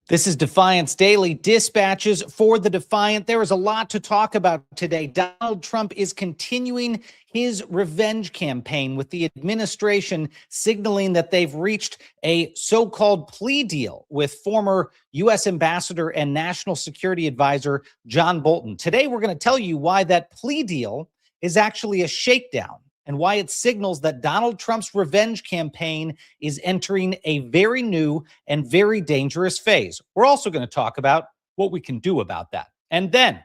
This is Defiance Daily Dispatches for the Defiant. There is a lot to talk about today. Donald Trump is continuing his revenge campaign with the administration signaling that they've reached a so-called plea deal with former U.S. Ambassador and National Security Advisor John Bolton. Today, we're going to tell you why that plea deal is actually a shakedown and why it signals that Donald Trump's revenge campaign is entering a very new and very dangerous phase. We're also going to talk about what we can do about that. And then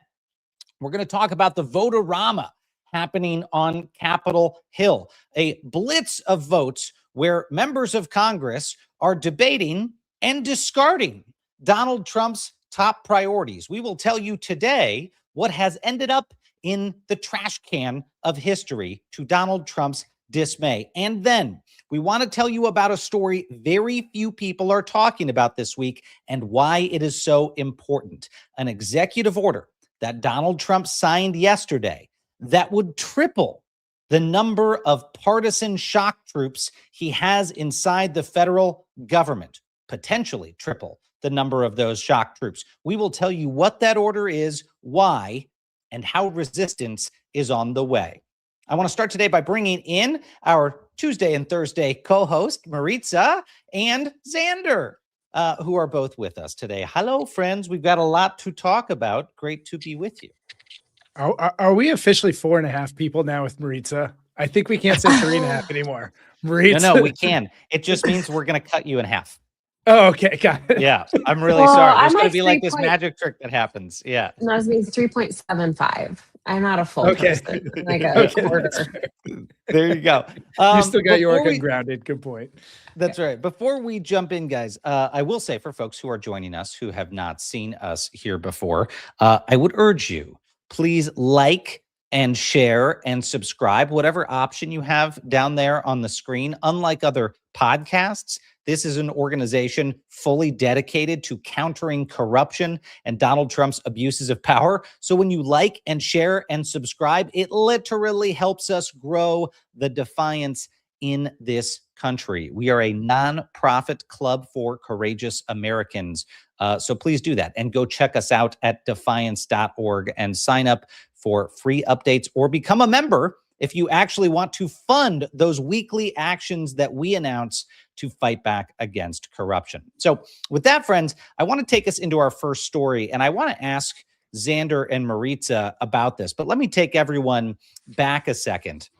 we're going to talk about the Vote-O-Rama happening on Capitol Hill, a blitz of votes where members of Congress are debating and discarding Donald Trump's top priorities. We will tell you today what has ended up in the trash can of history to Donald Trump's dismay. And then we want to tell you about a story very few people are talking about this week and why it is so important. An executive order that Donald Trump signed yesterday that would triple the number of partisan shock troops he has inside the federal government, potentially triple the number of those shock troops. We will tell you what that order is, why, and how resistance is on the way. I want to start today by bringing in our Tuesday and Thursday co-host, Maritza and Xander, who are both with us today. Hello, friends. We've got a lot to talk about. Great to be with you. Are we officially 4.5 people now with Maritza? I think we can't say 3.5 anymore. Maritza. No, we can. It just means we're going to cut you in half. Oh, okay. Got it. Yeah, I'm really sorry. There's going to be like this magic trick that happens. Yeah. No, it means 3.75. I'm not a full person. Like a quarter. There you go. You still got York grounded. Good point. That's right. Before we jump in, guys, I will say for folks who are joining us who have not seen us here before, I would urge you, please like and share and subscribe, whatever option you have down there on the screen. Unlike other podcasts, this is an organization fully dedicated to countering corruption and Donald Trump's abuses of power. So when you like and share and subscribe, it literally helps us grow the Defiance in this country. We are a nonprofit club for courageous Americans. So please do that and go check us out at defiance.org and sign up for free updates or become a member if you actually want to fund those weekly actions that we announce to fight back against corruption. So with that, friends, I want to take us into our first story, and I want to ask Xander and Maritza about this. But let me take everyone back a second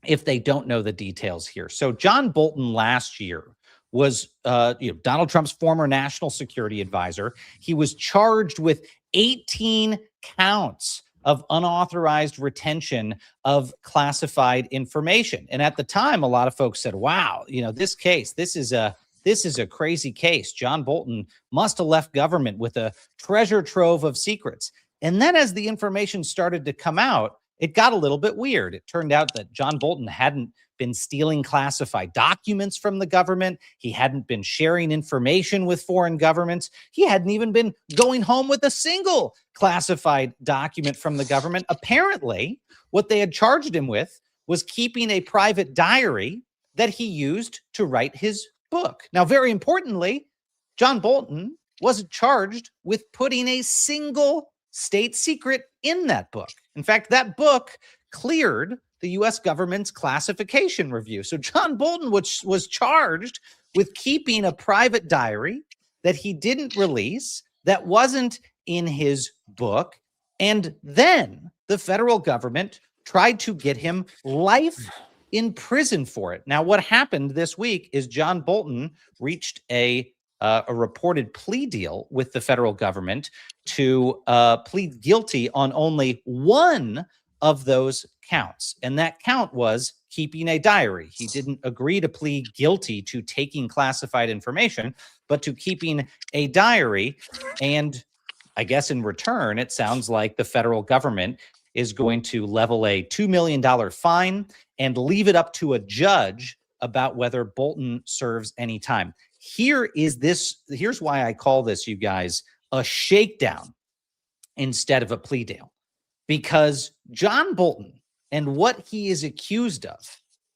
if they don't know the details here. So John Bolton last year was Donald Trump's former national security advisor. He was charged with 18 counts of unauthorized retention of classified information. And at the time, a lot of folks said, wow, this case, this is a crazy case. John Bolton must have left government with a treasure trove of secrets. And then as the information started to come out, it got a little bit weird. It turned out that John Bolton hadn't been stealing classified documents from the government. He hadn't been sharing information with foreign governments. He hadn't even been going home with a single classified document from the government. Apparently, what they had charged him with was keeping a private diary that he used to write his book. Now, very importantly, John Bolton wasn't charged with putting a single state secret in that book. In fact, that book cleared the U.S. government's classification review. So John Bolton was charged with keeping a private diary that he didn't release, that wasn't in his book. And then the federal government tried to get him life in prison for it. Now, what happened this week is John Bolton reached a reported plea deal with the federal government to plead guilty on only one of those counts. And that count was keeping a diary. He didn't agree to plead guilty to taking classified information, but to keeping a diary. And I guess in return, it sounds like the federal government is going to level a $2 million fine and leave it up to a judge about whether Bolton serves any time. Here's why I call this, you guys, a shakedown instead of a plea deal. Because John Bolton and what he is accused of,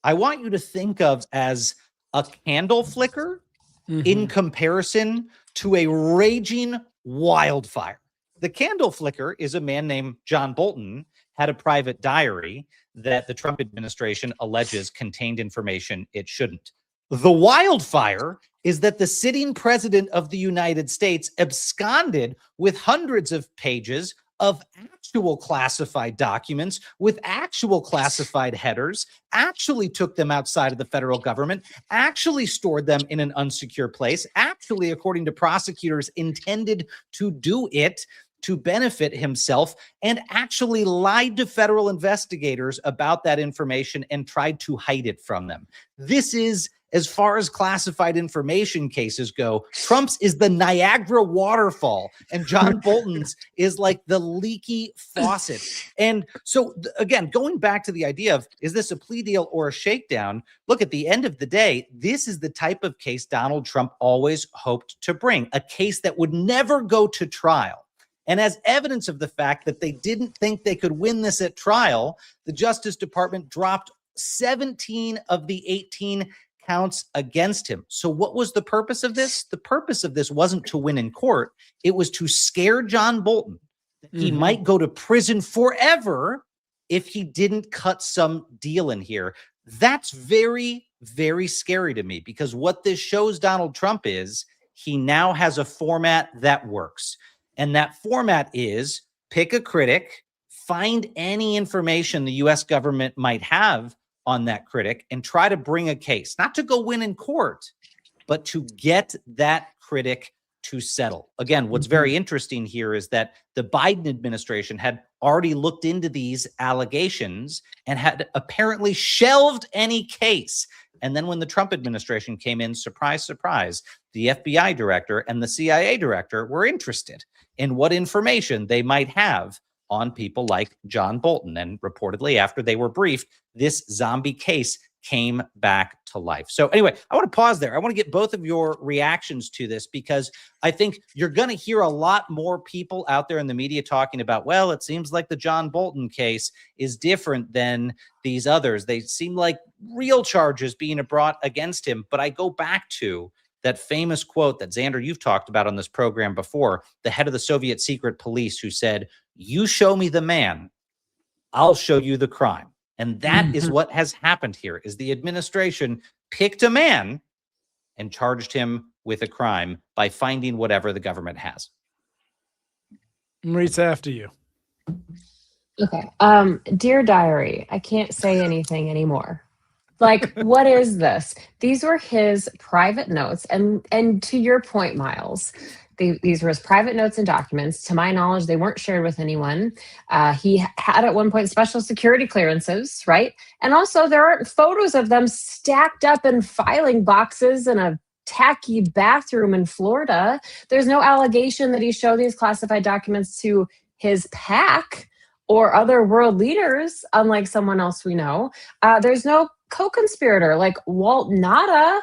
I want you to think of as a candle flicker in comparison to a raging wildfire. The candle flicker is a man named John Bolton had a private diary that the Trump administration alleges contained information it shouldn't. The wildfire is that the sitting president of the United States absconded with hundreds of pages of actual classified documents with actual classified headers, actually took them outside of the federal government, actually stored them in an unsecure place, actually, according to prosecutors, intended to do it to benefit himself, and actually lied to federal investigators about that information and tried to hide it from them. This is, as far as classified information cases go, Trump's is the Niagara waterfall, and John Bolton's is like the leaky faucet. And so, again, going back to the idea of, is this a plea deal or a shakedown? Look, at the end of the day, this is the type of case Donald Trump always hoped to bring, a case that would never go to trial. And as evidence of the fact that they didn't think they could win this at trial, the Justice Department dropped 17 of the 18 counts against him. So what was the purpose of this? The purpose of this wasn't to win in court. It was to scare John Bolton that he might go to prison forever if he didn't cut some deal in here. That's very, very scary to me, because what this shows Donald Trump is he now has a format that works. And that format is pick a critic, find any information the U.S. government might have on that critic, and try to bring a case, not to go win in court, but to get that critic to settle. Again, what's very interesting here is that the Biden administration had already looked into these allegations and had apparently shelved any case. And then when the Trump administration came in, surprise, surprise, the FBI director and the CIA director were interested in what information they might have on people like John Bolton. And reportedly, after they were briefed, this zombie case came back to life. So anyway, I want to pause there. I want to get both of your reactions to this, because I think you're going to hear a lot more people out there in the media talking about, well, it seems like the John Bolton case is different than these others. They seem like real charges being brought against him. But I go back to that famous quote that, Xander, you've talked about on this program before, the head of the Soviet secret police, who said, "You show me the man, I'll show you the crime." And that is what has happened here, is the administration picked a man and charged him with a crime by finding whatever the government has. Maritza, after you. Okay. Dear Diary, I can't say anything anymore. Like, what is this? These were his private notes. And to your point, Miles, these were his private notes and documents. To my knowledge, they weren't shared with anyone. He had at one point special security clearances, right? And also there aren't photos of them stacked up in filing boxes in a tacky bathroom in Florida. There's no allegation that he showed these classified documents to his PAC or other world leaders, unlike someone else we know. There's no co-conspirator like Walt Nada,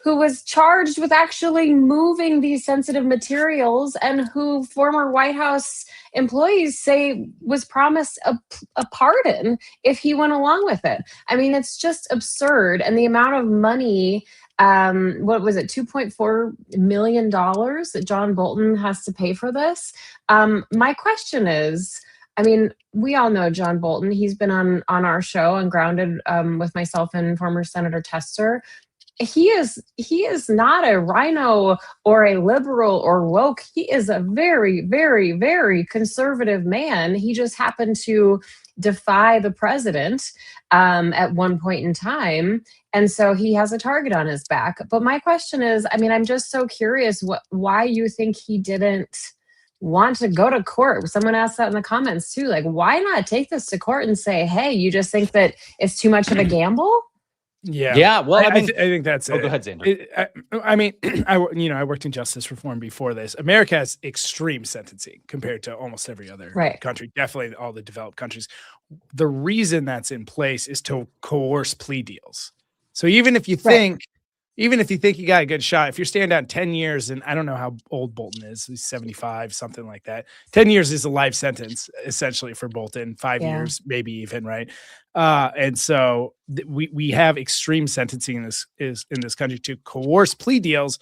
who was charged with actually moving these sensitive materials and who former White House employees say was promised a pardon if he went along with it. I mean, it's just absurd. And the amount of money, what was it, $2.4 million that John Bolton has to pay for this? My question is, I mean, we all know John Bolton. He's been on our show and Grounded with myself and former Senator Tester. He is not a rhino or a liberal or woke. He is a very, very, very conservative man. He just happened to defy the president at one point in time. And so he has a target on his back. But my question is, I mean, I'm just so curious why you think he didn't want to go to court. Someone asked that in the comments too. Like, why not take this to court and say, hey, you just think that it's too much of a gamble? Yeah. Well, I think that's it. Go ahead, Xander. I mean, I worked in justice reform before this. America has extreme sentencing compared to almost every other country, definitely all the developed countries. The reason that's in place is to coerce plea deals. So even if you think you got a good shot, if you're staying down 10 years, and I don't know how old Bolton is, he's 75, something like that. 10 years is a life sentence, essentially, for Bolton. 5 years, maybe even, right? And so we have extreme sentencing in this country to coerce plea deals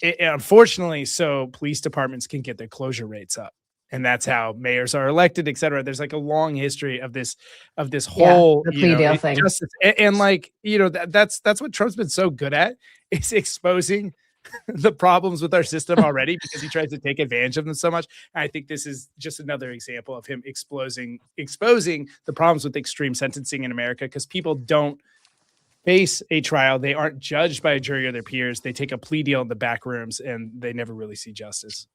unfortunately, so police departments can get their closure rates up. And that's how mayors are elected, et cetera. There's like a long history of this whole, the plea deal thing. Justice. And like, that's what Trump's been so good at, is exposing the problems with our system already, because he tries to take advantage of them so much. And I think this is just another example of him exposing the problems with extreme sentencing in America, because people don't face a trial. They aren't judged by a jury or their peers. They take a plea deal in the back rooms and they never really see justice.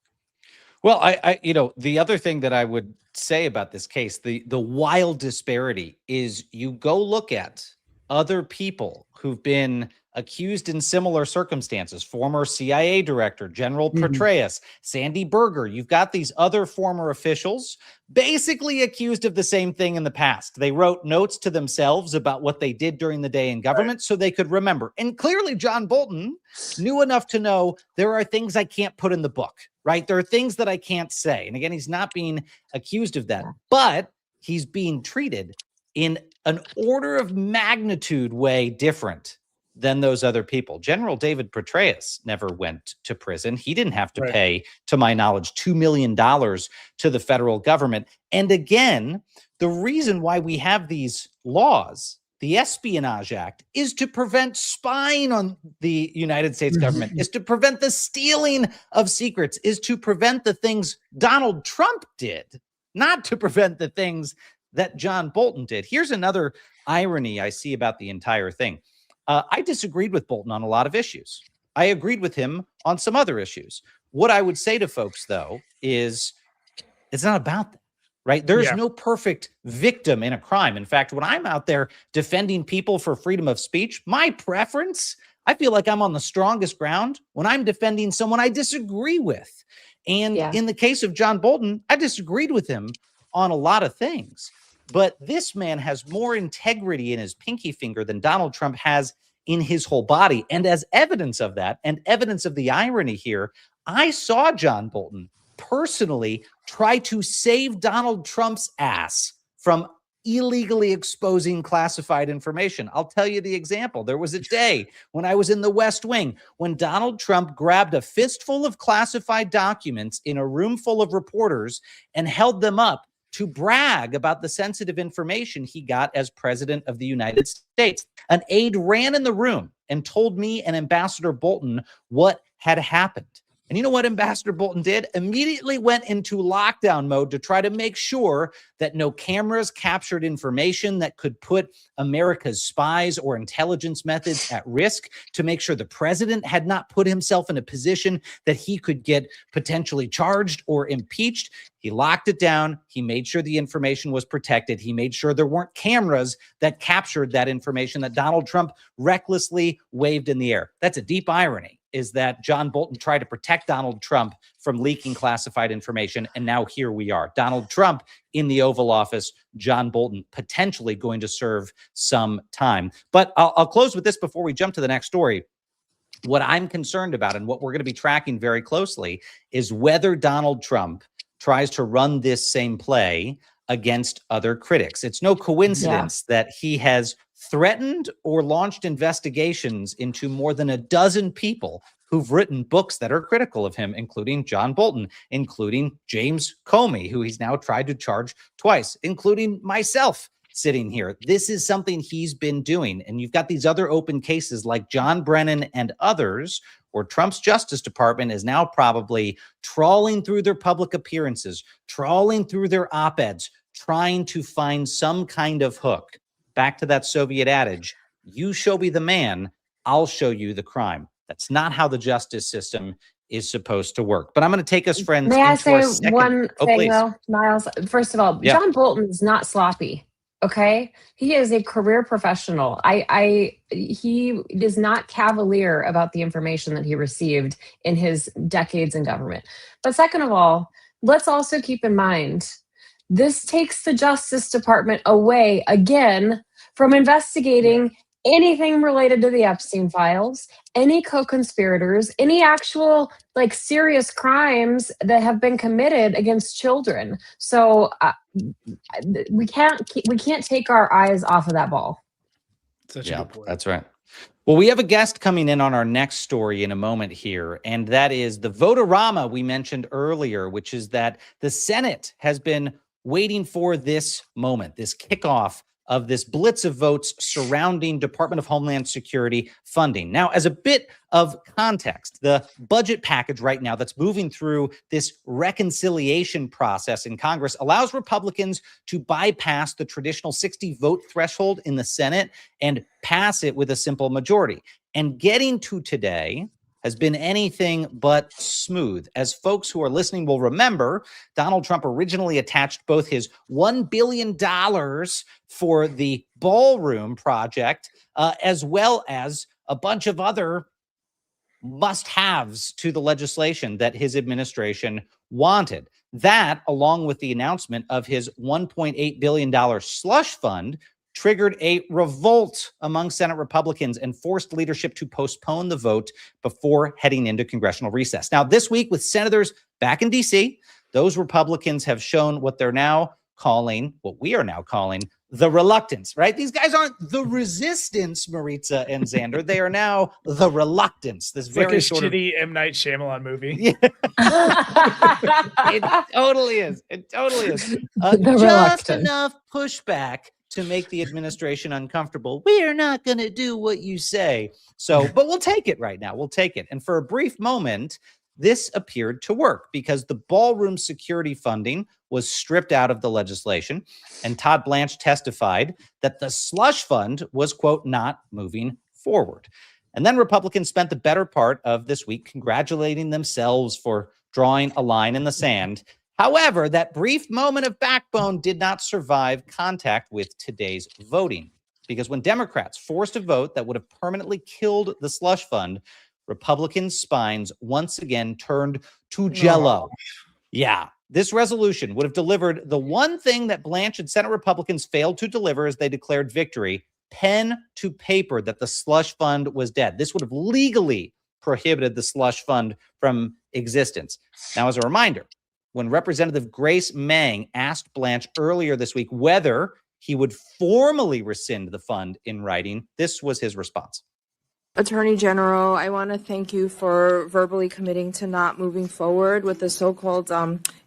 Well, I the other thing that I would say about this case, the wild disparity is, you go look at other people who've been accused in similar circumstances, former CIA director, General Petraeus, Sandy Berger. You've got these other former officials basically accused of the same thing in the past. They wrote notes to themselves about what they did during the day in government so they could remember. And clearly John Bolton knew enough to know there are things I can't put in the book, right? There are things that I can't say. And again, he's not being accused of that, but he's being treated in an order of magnitude way different than those other people. General David Petraeus never went to prison. He didn't have to pay, to my knowledge, $2 million to the federal government. And again, the reason why we have these laws, the Espionage Act, is to prevent spying on the United States government, is to prevent the stealing of secrets, is to prevent the things Donald Trump did, not to prevent the things that John Bolton did. Here's another irony I see about the entire thing. I disagreed with Bolton on a lot of issues. I agreed with him on some other issues. What I would say to folks, though, is it's not about that, right? There's no perfect victim in a crime. In fact, when I'm out there defending people for freedom of speech, my preference, I feel like I'm on the strongest ground when I'm defending someone I disagree with. And in the case of John Bolton, I disagreed with him on a lot of things. But this man has more integrity in his pinky finger than Donald Trump has in his whole body. And as evidence of that, and evidence of the irony here, I saw John Bolton personally try to save Donald Trump's ass from illegally exposing classified information. I'll tell you the example. There was a day when I was in the West Wing when Donald Trump grabbed a fistful of classified documents in a room full of reporters and held them up to brag about the sensitive information he got as president of the United States. An aide ran in the room and told me and Ambassador Bolton what had happened. And you know what Ambassador Bolton did? Immediately went into lockdown mode to try to make sure that no cameras captured information that could put America's spies or intelligence methods at risk, to make sure the president had not put himself in a position that he could get potentially charged or impeached. He locked it down. He made sure the information was protected. He made sure there weren't cameras that captured that information that Donald Trump recklessly waved in the air. That's a deep irony, is that John Bolton tried to protect Donald Trump from leaking classified information. And now here we are. Donald Trump in the Oval Office, John Bolton potentially going to serve some time. But I'll close with this before we jump to the next story. What I'm concerned about, and what we're going to be tracking very closely, is whether Donald Trump tries to run this same play against other critics. It's no coincidence that he has threatened or launched investigations into more than a dozen people who've written books that are critical of him, including John Bolton, including James Comey, who he's now tried to charge twice, including myself sitting here. This is something he's been doing. And you've got these other open cases like John Brennan and others, where Trump's Justice Department is now probably trawling through their public appearances, trawling through their op-eds, trying to find some kind of hook. Back to that Soviet adage, you show me the man, I'll show you the crime. That's not how the justice system is supposed to work. But I'm going to take us, friends. May I say one thing, though, Miles? First of all, John Bolton is not sloppy. Okay, he is a career professional. He is not cavalier about the information that he received in his decades in government. But second of all, let's also keep in mind, this takes the Justice Department away again from investigating anything related to the Epstein files, any co-conspirators, any actual serious crimes that have been committed against children. So we can't take our eyes off of that ball. Such a good point. That's right. Well, we have a guest coming in on our next story in a moment here, and that is the Vote-O-Rama we mentioned earlier, which is that the Senate has been waiting for this moment, this kickoff of this blitz of votes surrounding Department of Homeland Security funding. Now, as a bit of context, the budget package right now that's moving through this reconciliation process in Congress allows Republicans to bypass the traditional 60 vote threshold in the Senate and pass it with a simple majority. And getting to today has been anything but smooth. As folks who are listening will remember, Donald Trump originally attached both his $1 billion for the ballroom project, as well as a bunch of other must-haves to the legislation that his administration wanted. That, along with the announcement of his $1.8 billion slush fund, triggered a revolt among Senate Republicans and forced leadership to postpone the vote before heading into congressional recess. Now, this week, with senators back in D.C., those Republicans have shown what they're now calling, what we are now calling, the reluctance, right? These guys aren't the resistance, Maritza and Xander. They are now the reluctance. This very like a sort shitty M. Night Shyamalan movie. Yeah. It totally is. It totally is. Just reluctance. Enough pushback to make the administration uncomfortable. We're not going to do what you say. So, but we'll take it right now. We'll take it. And for a brief moment, this appeared to work because the ballroom security funding was stripped out of the legislation. And Todd Blanche testified that the slush fund was, quote, not moving forward. And then Republicans spent the better part of this week congratulating themselves for drawing a line in the sand. However, that brief moment of backbone did not survive contact with today's voting, because when Democrats forced a vote that would have permanently killed the slush fund, Republican spines once again turned to jello. Yeah, this resolution would have delivered the one thing that Blanche and Senate Republicans failed to deliver as they declared victory: pen to paper that the slush fund was dead. This would have legally prohibited the slush fund from existence. Now, as a reminder, when Representative Grace Meng asked Blanche earlier this week whether he would formally rescind the fund in writing, this was his response. Attorney General, I want to thank you for verbally committing to not moving forward with the so-called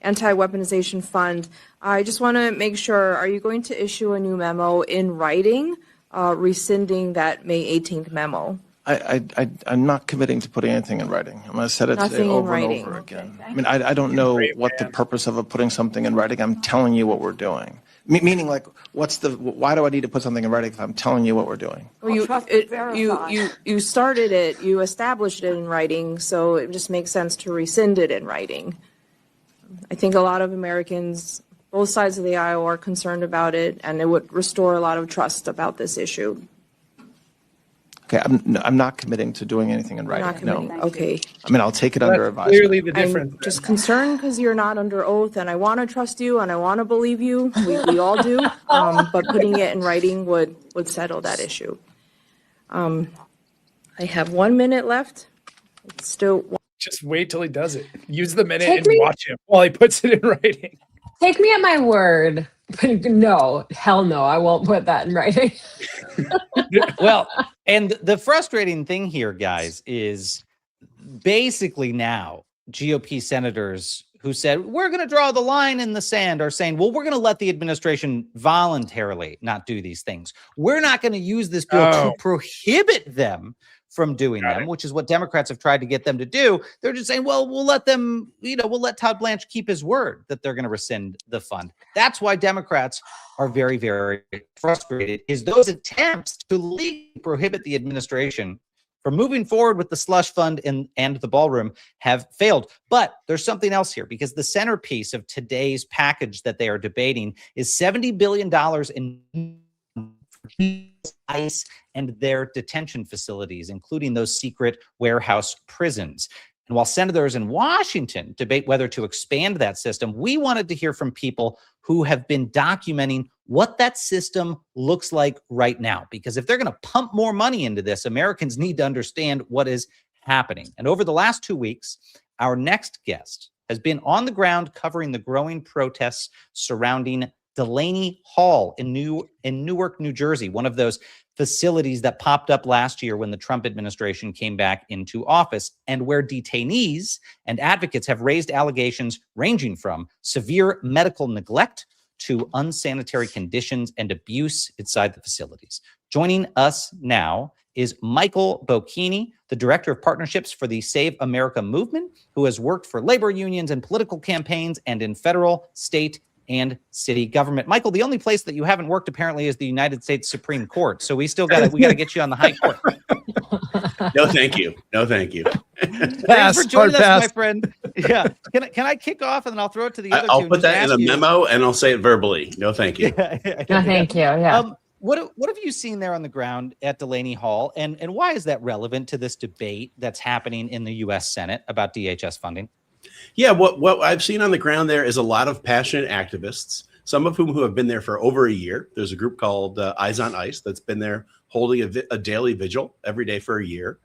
anti-weaponization fund. I just want to make sure, are you going to issue a new memo in writing rescinding that May 18th memo? I'm not committing to putting anything in writing. I'm going to say it today over and over again. I mean, I don't know what the purpose of putting something in writing. I'm telling you what we're doing. Meaning, like, why do I need to put something in writing if I'm telling you what we're doing? Well, you started it, you established it in writing, so it just makes sense to rescind it in writing. I think a lot of Americans, both sides of the aisle, are concerned about it, and it would restore a lot of trust about this issue. Okay, I'm not committing to doing anything in writing. No. Okay. I mean, I'll take it under advisement. Clearly the difference. I'm just concerned because you're not under oath, and I want to trust you, and I want to believe you. We all do. But putting it in writing would settle that issue. I have 1 minute left. It's still. Just wait till he does it. Use the minute and watch him while he puts it in writing. Take me at my word. No, hell no, I won't put that in writing. Well, and the frustrating thing here, guys, is basically now GOP senators who said, we're going to draw the line in the sand, are saying, well, we're going to let the administration voluntarily not do these things. We're not going to use this bill to prohibit them from doing them, which is what Democrats have tried to get them to do. They're just saying, well, we'll let them, we'll let Todd Blanche keep his word that they're going to rescind the fund. That's why Democrats are very, very frustrated, is those attempts to legally prohibit the administration from moving forward with the slush fund and the ballroom have failed. But there's something else here, because the centerpiece of today's package that they are debating is $70 billion in ICE and their detention facilities, including those secret warehouse prisons. And while senators in Washington debate whether to expand that system, we wanted to hear from people who have been documenting what that system looks like right now. Because if they're going to pump more money into this, Americans need to understand what is happening. And over the last 2 weeks, our next guest has been on the ground covering the growing protests surrounding Delaney Hall in Newark, New Jersey, one of those facilities that popped up last year when the Trump administration came back into office, and where detainees and advocates have raised allegations ranging from severe medical neglect to unsanitary conditions and abuse inside the facilities. Joining us now is Michael Bocchini, the Director of Partnerships for the Save America movement, who has worked for labor unions and political campaigns and in federal, state, and city government. Michael, the only place that you haven't worked apparently is the United States Supreme Court. So we got to get you on the high court. No, thank you. No, thank you. Thanks for joining us, my friend. Yeah. Can I kick off and then I'll throw it to the other two? I'll put that in a memo and I'll say it verbally. No, thank you. No, thank you. Yeah. What have you seen there on the ground at Delaney Hall, and why is that relevant to this debate that's happening in the U.S. Senate about DHS funding? Yeah, what I've seen on the ground there is a lot of passionate activists, some of whom have been there for over a year. There's a group called Eyes on Ice that's been there holding a daily vigil every day for a year.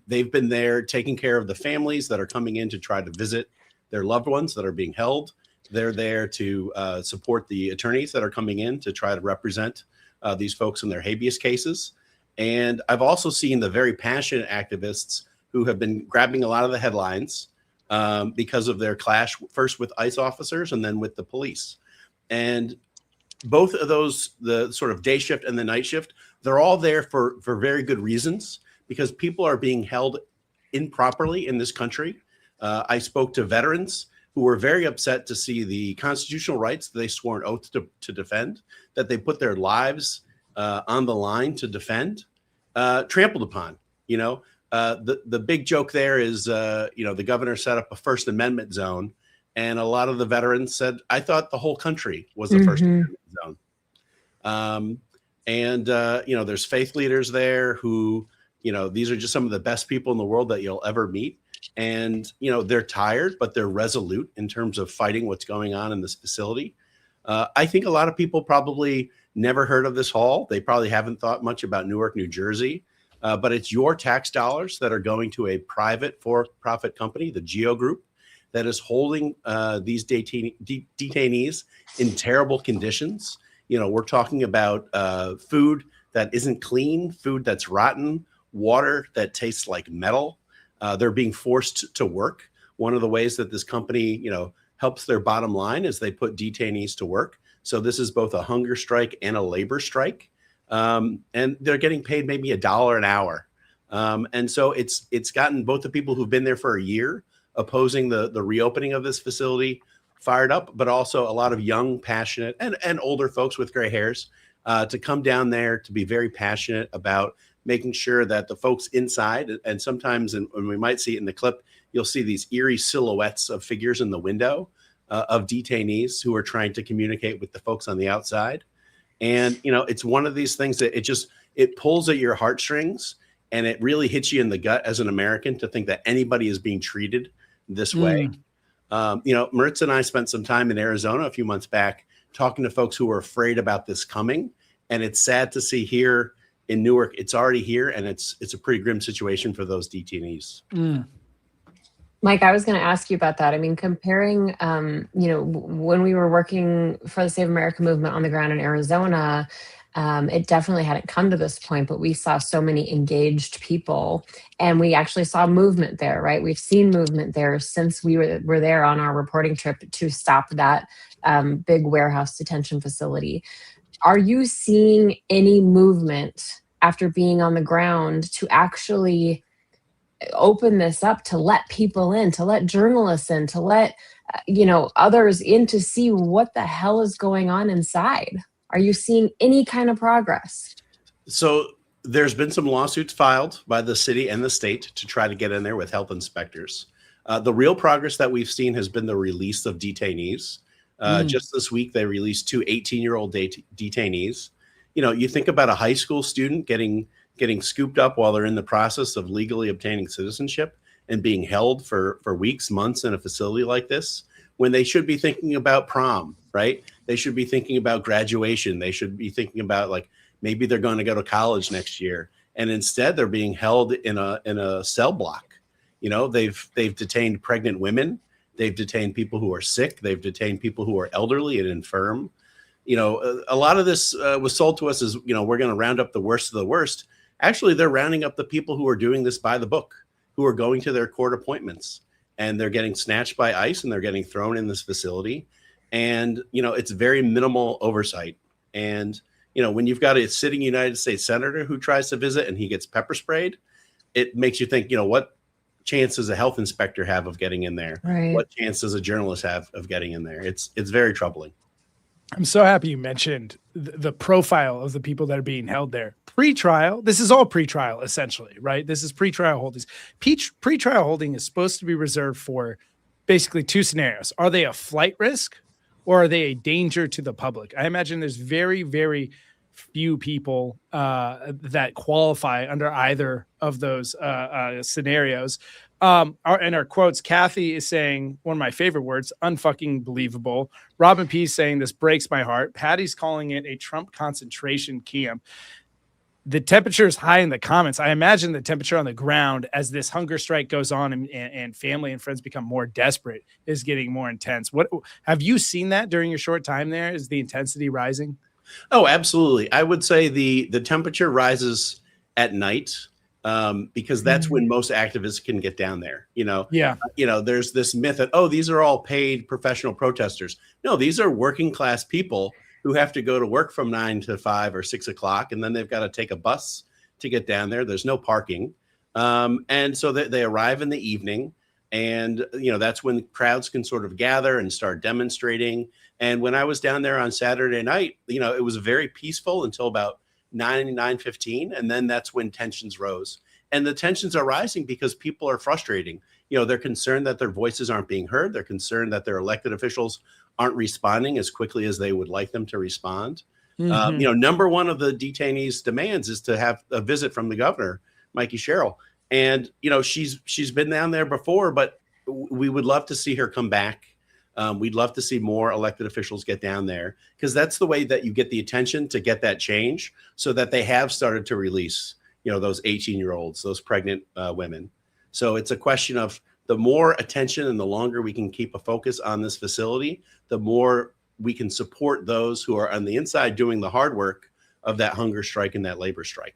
They've been there taking care of the families that are coming in to try to visit their loved ones that are being held. They're there to support the attorneys that are coming in to try to represent these folks in their habeas cases. And I've also seen the very passionate activists who have been grabbing a lot of the headlines because of their clash, first with ICE officers and then with the police. And both of those, the sort of day shift and the night shift, they're all there for very good reasons, because people are being held improperly in this country. I spoke to veterans who were very upset to see the constitutional rights that they swore an oath to defend, that they put their lives on the line to defend, trampled upon. The big joke there is, the governor set up a First Amendment zone, and a lot of the veterans said, I thought the whole country was a First Amendment zone. There's faith leaders there who, these are just some of the best people in the world that you'll ever meet. And, they're tired, but they're resolute in terms of fighting what's going on in this facility. I think a lot of people probably never heard of this hall. They probably haven't thought much about Newark, New Jersey. But it's your tax dollars that are going to a private for-profit company, the Geo Group, that is holding these detainees in terrible conditions. We're talking about food that isn't clean, food that's rotten, water that tastes like metal. They're being forced to work. One of the ways that this company, helps their bottom line is they put detainees to work. So this is both a hunger strike and a labor strike. And they're getting paid maybe $1 an hour. And so it's gotten both the people who've been there for a year opposing the reopening of this facility fired up, but also a lot of young, passionate and older folks with gray hairs to come down there to be very passionate about making sure that the folks inside, and sometimes, and we might see it in the clip, you'll see these eerie silhouettes of figures in the window of detainees who are trying to communicate with the folks on the outside. And, it's one of these things that it pulls at your heartstrings, and it really hits you in the gut as an American to think that anybody is being treated this way. Maritza and I spent some time in Arizona a few months back talking to folks who were afraid about this coming. And it's sad to see here in Newark, it's already here, and it's a pretty grim situation for those detainees. Mike, I was going to ask you about that. I mean, comparing, when we were working for the Save America movement on the ground in Arizona, it definitely hadn't come to this point, but we saw so many engaged people, and we actually saw movement there, right? We've seen movement there since we were there on our reporting trip to stop that big warehouse detention facility. Are you seeing any movement after being on the ground to actually open this up, to let people in, to let journalists in, to let others in to see what the hell is going on inside? Are you seeing any kind of progress? So there's been some lawsuits filed by the city and the state to try to get in there with health inspectors. The real progress that we've seen has been the release of detainees. Just this week, they released 2 18-year-old detainees. You think about a high school student getting scooped up while they're in the process of legally obtaining citizenship and being held for weeks, months in a facility like this, when they should be thinking about prom, right? They should be thinking about graduation. They should be thinking about maybe they're going to go to college next year. And instead they're being held in a cell block. They've detained pregnant women. They've detained people who are sick. They've detained people who are elderly and infirm. a lot of this was sold to us as, we're going to round up the worst of the worst. Actually, they're rounding up the people who are doing this by the book, who are going to their court appointments, and they're getting snatched by ICE and they're getting thrown in this facility. And, it's very minimal oversight. And, when you've got a sitting United States senator who tries to visit and he gets pepper sprayed, it makes you think, what chance does a health inspector have of getting in there? Right. What chance does a journalist have of getting in there? It's very troubling. I'm so happy you mentioned the profile of the people that are being held there. Pre-trial, this is all pre-trial essentially, right? This is pre-trial holdings. Pre-trial holding is supposed to be reserved for basically two scenarios. Are they a flight risk or are they a danger to the public? I imagine there's very, very few people that qualify under either of those scenarios. And our quotes, Kathy is saying, one of my favorite words, unfucking believable. Robin P is saying, this breaks my heart. Patty's calling it a Trump concentration camp. The temperature is high in the comments. I imagine the temperature on the ground as this hunger strike goes on and family and friends become more desperate is getting more intense. What have you seen that during your short time there? Is the intensity rising? Oh, absolutely. I would say the temperature rises at night. Because that's when most activists can get down there, Yeah. There's this myth that, these are all paid professional protesters. No, these are working class people who have to go to work from 9 to 5 or 6 o'clock. And then they've got to take a bus to get down there. There's no parking. And so they arrive in the evening, and, that's when crowds can sort of gather and start demonstrating. And when I was down there on Saturday night, it was very peaceful until about 9:15, and then that's when tensions rose. And the tensions are rising because people are frustrating. They're concerned that their voices aren't being heard. They're concerned that their elected officials aren't responding as quickly as they would like them to respond. Number one of the detainees' demands is to have a visit from the governor, Mikey Sherrill. And, she's been down there before, but we would love to see her come back. We'd love to see more elected officials get down there, because that's the way that you get the attention to get that change, so that they have started to release, those 18-year-olds, those pregnant women. So it's a question of the more attention and the longer we can keep a focus on this facility, the more we can support those who are on the inside doing the hard work of that hunger strike and that labor strike.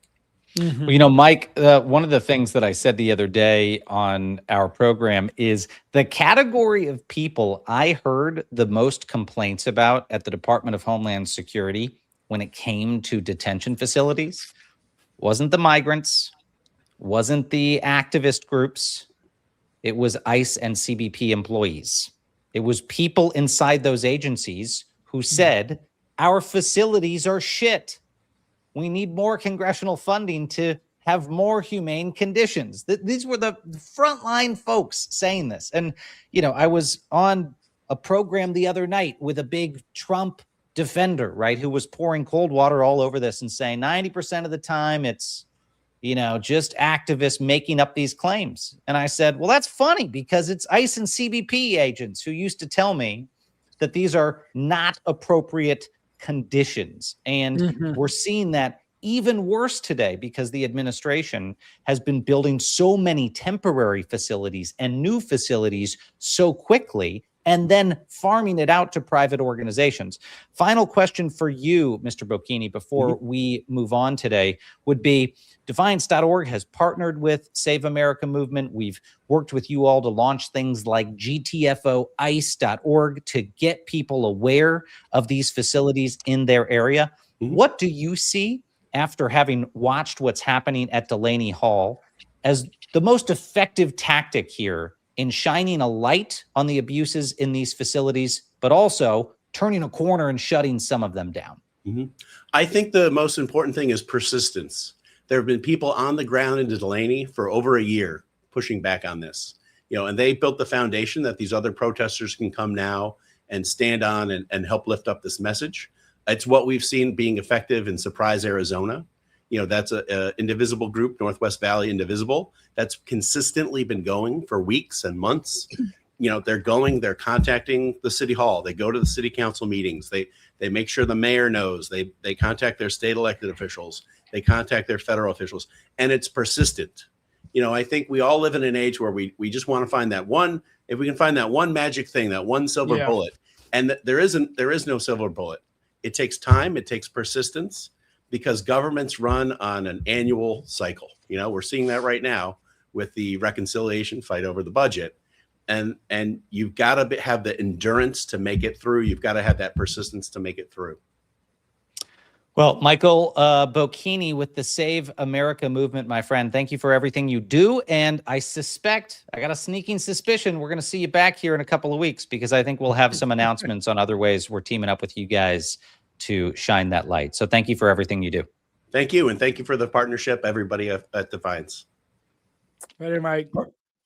Well, Mike, one of the things that I said the other day on our program is the category of people I heard the most complaints about at the Department of Homeland Security when it came to detention facilities wasn't the migrants, wasn't the activist groups. It was ICE and CBP employees. It was people inside those agencies who said, our facilities are shit. We need more congressional funding to have more humane conditions. These were the frontline folks saying this. And, I was on a program the other night with a big Trump defender, right, who was pouring cold water all over this and saying 90% of the time it's, just activists making up these claims. And I said, well, that's funny, because it's ICE and CBP agents who used to tell me that these are not appropriate conditions. And we're seeing that even worse today, because the administration has been building so many temporary facilities and new facilities so quickly, and then farming it out to private organizations. Final question for you, Mr. Bocchini, before we move on today, would be Defiance.org has partnered with Save America Movement. We've worked with you all to launch things like GTFOICE.org to get people aware of these facilities in their area. What do you see, after having watched what's happening at Delaney Hall, as the most effective tactic here in shining a light on the abuses in these facilities, but also turning a corner and shutting some of them down? I think the most important thing is persistence. There have been people on the ground in Delaney for over a year pushing back on this, and they built the foundation that these other protesters can come now and stand on and help lift up this message. It's what we've seen being effective in Surprise, Arizona. That's a indivisible group, Northwest Valley Indivisible, that's consistently been going for weeks and months. They're contacting the city hall. They go to the city council meetings. They make sure the mayor knows. They contact their state elected officials. They contact their federal officials, and it's persistent. I think we all live in an age where we just want to find that one, if we can find that one magic thing, that one silver bullet, and there is no silver bullet. It takes time, it takes persistence, because governments run on an annual cycle. We're seeing that right now with the reconciliation fight over the budget. And you've got to have the endurance to make it through. You've got to have that persistence to make it through. Well, Michael Bocchini with the Save America movement, my friend, thank you for everything you do. And I got a sneaking suspicion we're going to see you back here in a couple of weeks, because I think we'll have some announcements on other ways we're teaming up with you guys to shine that light. So thank you for everything you do. Thank you. And thank you for the partnership, everybody at Defiance. Ready, Mike.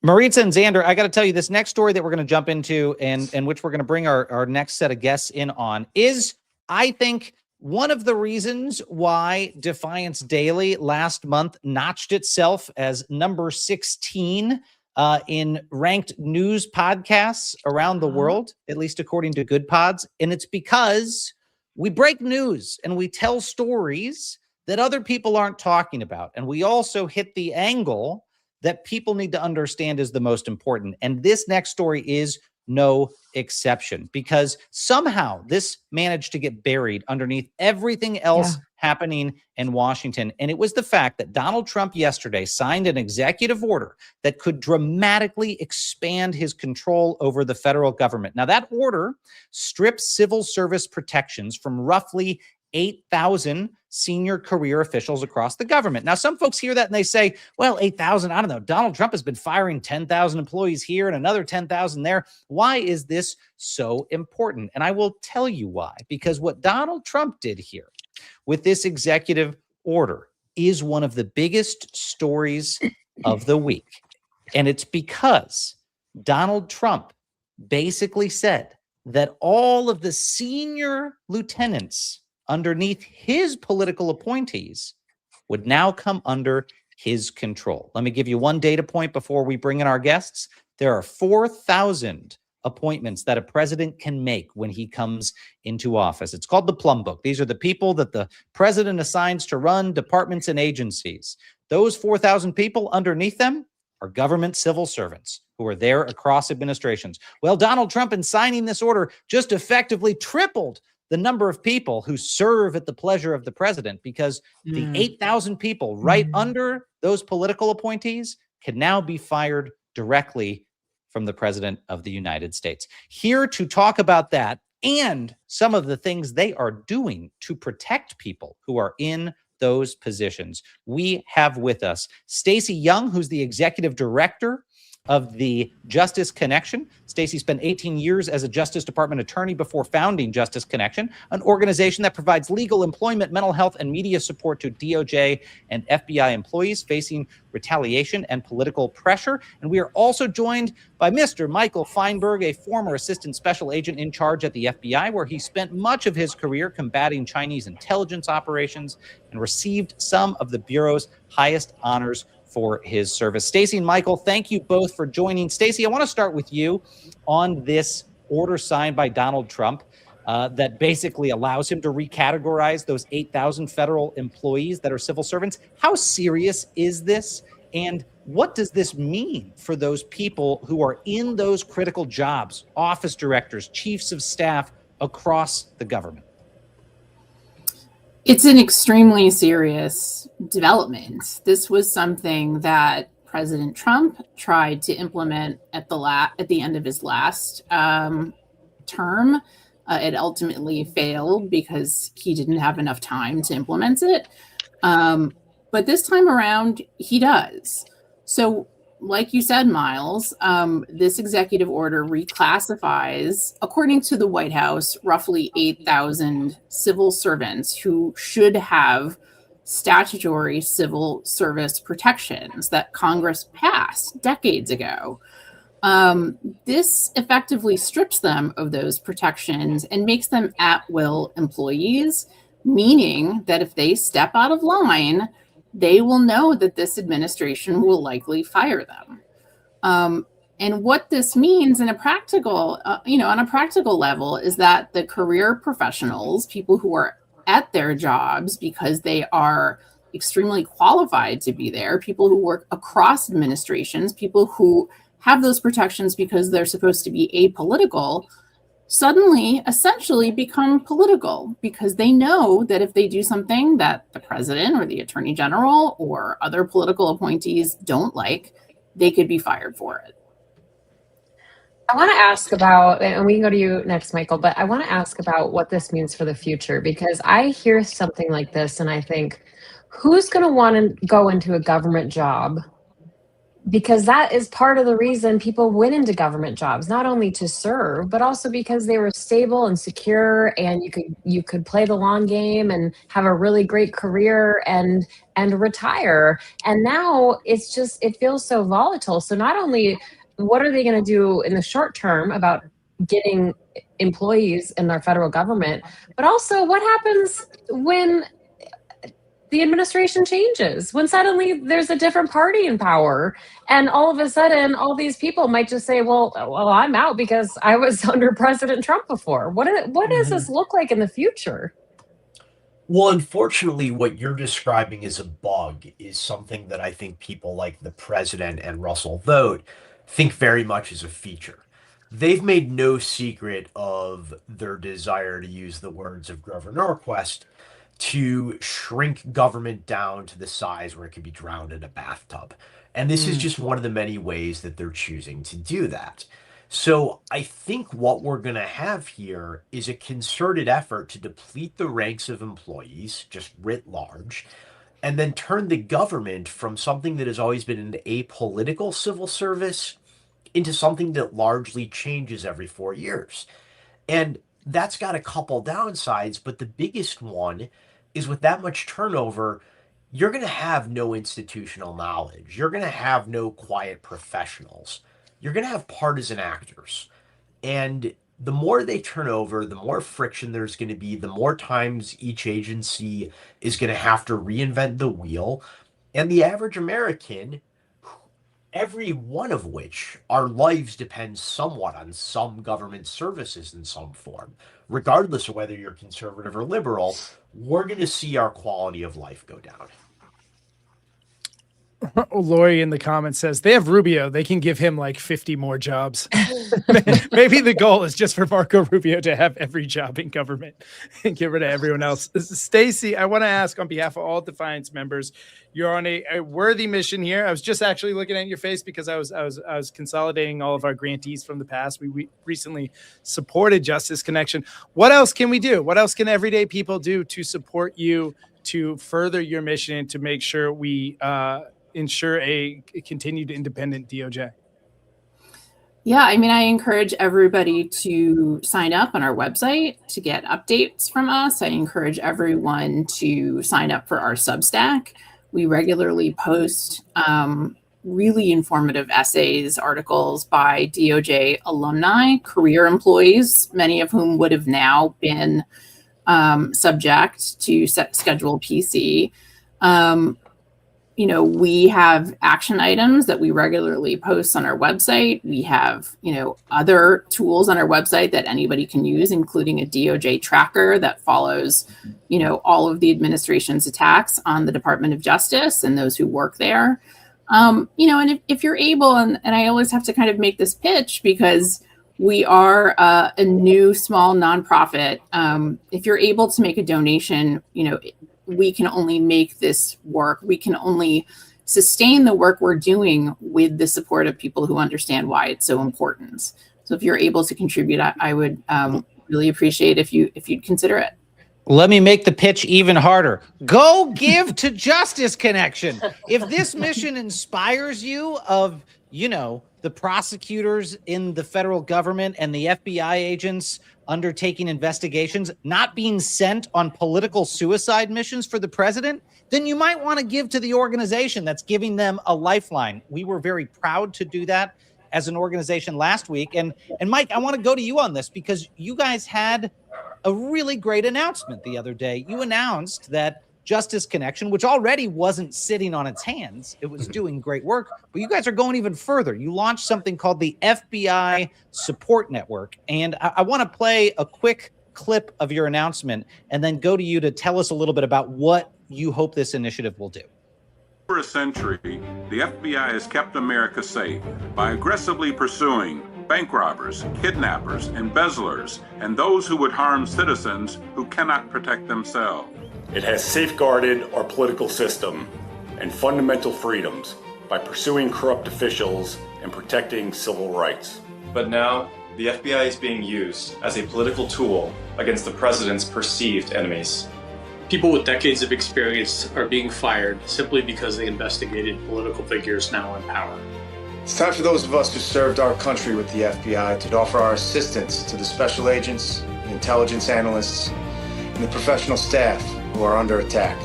Maritza and Xander, I got to tell you, this next story that we're going to jump into and which we're going to bring our next set of guests in on is, I think, one of the reasons why Defiance Daily last month notched itself as number 16 in ranked news podcasts around the world, at least according to Good Pods. And it's because we break news and we tell stories that other people aren't talking about. And we also hit the angle that people need to understand is the most important. And this next story is no exception, because somehow this managed to get buried underneath everything else happening in Washington. And it was the fact that Donald Trump yesterday signed an executive order that could dramatically expand his control over the federal government. Now, that order strips civil service protections from roughly 8,000 senior career officials across the government. Now, some folks hear that and they say, well, 8,000, I don't know. Donald Trump has been firing 10,000 employees here and another 10,000 there. Why is this so important? And I will tell you why. Because what Donald Trump did here with this executive order is one of the biggest stories of the week. And it's because Donald Trump basically said that all of the senior lieutenants underneath his political appointees would now come under his control. Let me give you one data point before we bring in our guests. There are 4,000 appointments that a president can make when he comes into office. It's called the Plum Book. These are the people that the president assigns to run departments and agencies. Those 4,000 people underneath them are government civil servants who are there across administrations. Well, Donald Trump, in signing this order, just effectively tripled the number of people who serve at the pleasure of the president, because the 8,000 people right under those political appointees can now be fired directly from the president of the United States. Here to talk about that and some of the things they are doing to protect people who are in those positions, we have with us Stacey Young, who's the executive director of the Justice Connection. Stacey spent 18 years as a Justice Department attorney before founding Justice Connection, an organization that provides legal, employment, mental health, and media support to DOJ and FBI employees facing retaliation and political pressure. And we are also joined by Mr. Michael Feinberg, a former assistant special agent in charge at the FBI, where he spent much of his career combating Chinese intelligence operations and received some of the Bureau's highest honors for his service. Stacey and Michael, thank you both for joining. Stacey, I want to start with you on this order signed by Donald Trump that basically allows him to recategorize those 8,000 federal employees that are civil servants. How serious is this? And what does this mean for those people who are in those critical jobs, office directors, chiefs of staff across the government? It's an extremely serious development. This was something that President Trump tried to implement at the end of his last term. It ultimately failed because he didn't have enough time to implement it. But this time around, he does. So, like you said, Miles, this executive order reclassifies, according to the White House, roughly 8,000 civil servants who should have statutory civil service protections that Congress passed decades ago. This effectively strips them of those protections and makes them at-will employees, meaning that if they step out of line, they will know that this administration will likely fire them. And what this means in a practical, on a practical level, is that the career professionals, people who are at their jobs because they are extremely qualified to be there, people who work across administrations, people who have those protections because they're supposed to be apolitical, suddenly essentially become political because they know that if they do something that the president or the attorney general or other political appointees don't like, they could be fired for it. I want to ask about, and we can go to you next, Michael, but I want to ask about what this means for the future, because I hear something like this and I think, who's going to want to go into a government job? Because that is part of the reason people went into government jobs, not only to serve, but also because they were stable and secure, and you could play the long game and have a really great career and retire. And now it's just, it feels so volatile. So not only what are they going to do in the short term about getting employees in our federal government, but also what happens when the administration changes, when suddenly there's a different party in power, and all of a sudden all these people might just say, well, I'm out because I was under President Trump before. What does this look like in the future? Well, unfortunately, what you're describing as a bug is something that I think people like the president and Russell Vogt think very much as a feature. They've made no secret of their desire, to use the words of Grover Norquist, to shrink government down to the size where it could be drowned in a bathtub. And this is just one of the many ways that they're choosing to do that. So I think what we're going to have here is a concerted effort to deplete the ranks of employees, just writ large, and then turn the government from something that has always been an apolitical civil service into something that largely changes every 4 years. And that's got a couple downsides, but the biggest one is with that much turnover, you're going to have no institutional knowledge. You're going to have no quiet professionals. You're going to have partisan actors. And the more they turn over, the more friction there's going to be, the more times each agency is going to have to reinvent the wheel. And the average American, every one of which our lives depend somewhat on some government services in some form, regardless of whether you're conservative or liberal, we're going to see our quality of life go down. Lori in the comments says they have Rubio. They can give him like 50 more jobs. Maybe the goal is just for Marco Rubio to have every job in government and get rid of everyone else. Stacey, I want to ask on behalf of all Defiance members, you're on a worthy mission here. I was just actually looking at your face because I was consolidating all of our grantees from the past. We recently supported Justice Connection. What else can we do? What else can everyday people do to support you, to further your mission, to make sure we ensure a continued independent DOJ? Yeah, I mean, I encourage everybody to sign up on our website to get updates from us. I encourage everyone to sign up for our Substack. We regularly post really informative essays, articles by DOJ alumni, career employees, many of whom would have now been subject to Schedule PC. We have action items that we regularly post on our website. We have, other tools on our website that anybody can use, including a DOJ tracker that follows, all of the administration's attacks on the Department of Justice and those who work there. And if you're able, and I always have to kind of make this pitch because we are a new small nonprofit. If you're able to make a donation, we can only make this work. We can only sustain the work we're doing with the support of people who understand why it's so important. So if you're able to contribute, I would really appreciate if you'd consider it. Let me make the pitch even harder. Go give to Justice Connection. If this mission inspires you of, the prosecutors in the federal government and the FBI agents undertaking investigations, not being sent on political suicide missions for the president, then you might want to give to the organization that's giving them a lifeline. We were very proud to do that as an organization last week. And Mike, I want to go to you on this because you guys had a really great announcement the other day. You announced that Justice Connection, which already wasn't sitting on its hands, it was doing great work, but you guys are going even further. You launched something called the FBI Support Network. And I want to play a quick clip of your announcement and then go to you to tell us a little bit about what you hope this initiative will do. For a century, the FBI has kept America safe by aggressively pursuing bank robbers, kidnappers, embezzlers, and those who would harm citizens who cannot protect themselves. It has safeguarded our political system and fundamental freedoms by pursuing corrupt officials and protecting civil rights. But now, the FBI is being used as a political tool against the president's perceived enemies. People with decades of experience are being fired simply because they investigated political figures now in power. It's time for those of us who served our country with the FBI to offer our assistance to the special agents, the intelligence analysts, and the professional staff who are under attack.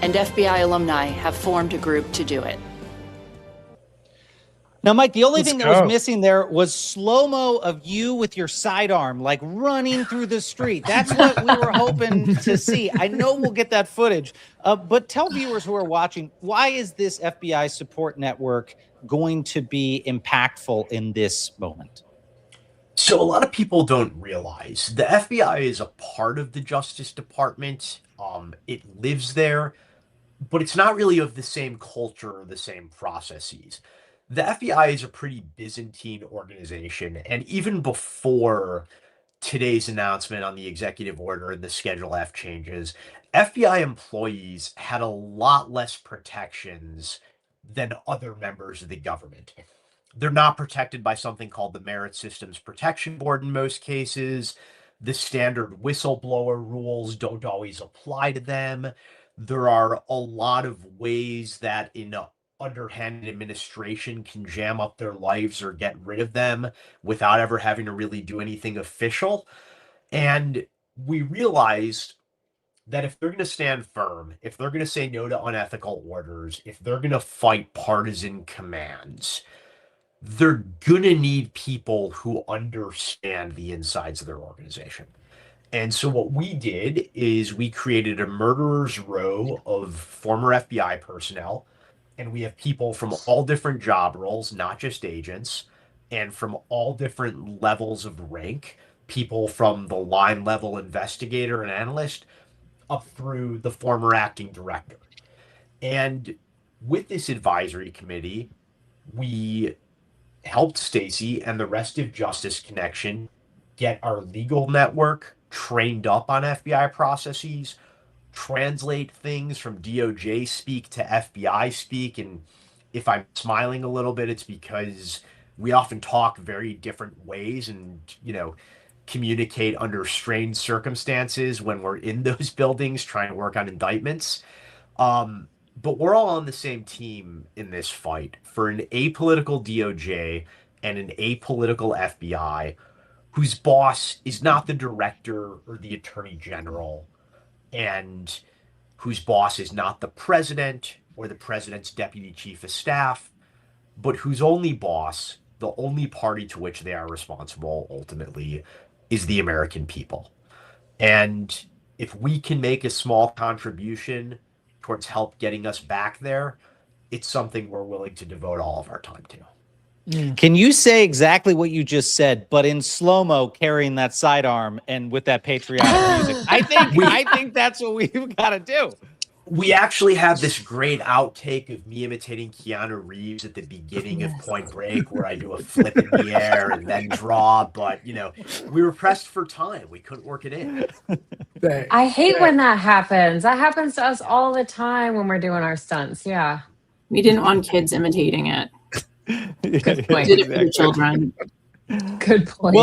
And FBI alumni have formed a group to do it. Now, Mike, the only thing that was missing there was slow-mo of you with your sidearm, like running through the street. That's what we were hoping to see. I know we'll get that footage, but tell viewers who are watching, why is this FBI support network going to be impactful in this moment? So a lot of people don't realize the FBI is a part of the Justice Department. It lives there, but it's not really of the same culture or the same processes. The FBI is a pretty Byzantine organization, and even before today's announcement on the executive order and the Schedule F changes, FBI employees had a lot less protections than other members of the government. They're not protected by something called the Merit Systems Protection Board in most cases. The standard whistleblower rules don't always apply to them. There are a lot of ways that in underhand administration can jam up their lives or get rid of them without ever having to really do anything official. And we realized that if they're going to stand firm, if they're going to say no to unethical orders, if they're going to fight partisan commands, they're going to need people who understand the insides of their organization. And so what we did is we created a murderer's row of former FBI personnel, and we have people from all different job roles, not just agents, and from all different levels of rank, people from the line level investigator and analyst up through the former acting director. And with this advisory committee, we helped Stacey and the rest of Justice Connection get our legal network trained up on FBI processes, translate things from DOJ speak to FBI speak. And if I'm smiling a little bit, it's because we often talk very different ways and, communicate under strange circumstances when we're in those buildings trying to work on indictments. But we're all on the same team in this fight for an apolitical DOJ and an apolitical FBI whose boss is not the director or the attorney general, and whose boss is not the president or the president's deputy chief of staff, but whose only boss, the only party to which they are responsible ultimately, is the American people. And if we can make a small contribution towards help getting us back there, it's something we're willing to devote all of our time to. Can you say exactly what you just said, but in slow-mo, carrying that sidearm and with that patriotic music? I think that's what we've got to do. We actually have this great outtake of me imitating Keanu Reeves at the beginning of Point Break, where I do a flip in the air and then draw. But, we were pressed for time. We couldn't work it in. I hate when that happens. That happens to us all the time when we're doing our stunts. Yeah. We didn't want kids imitating it. Good point. Did it for the children. Good point.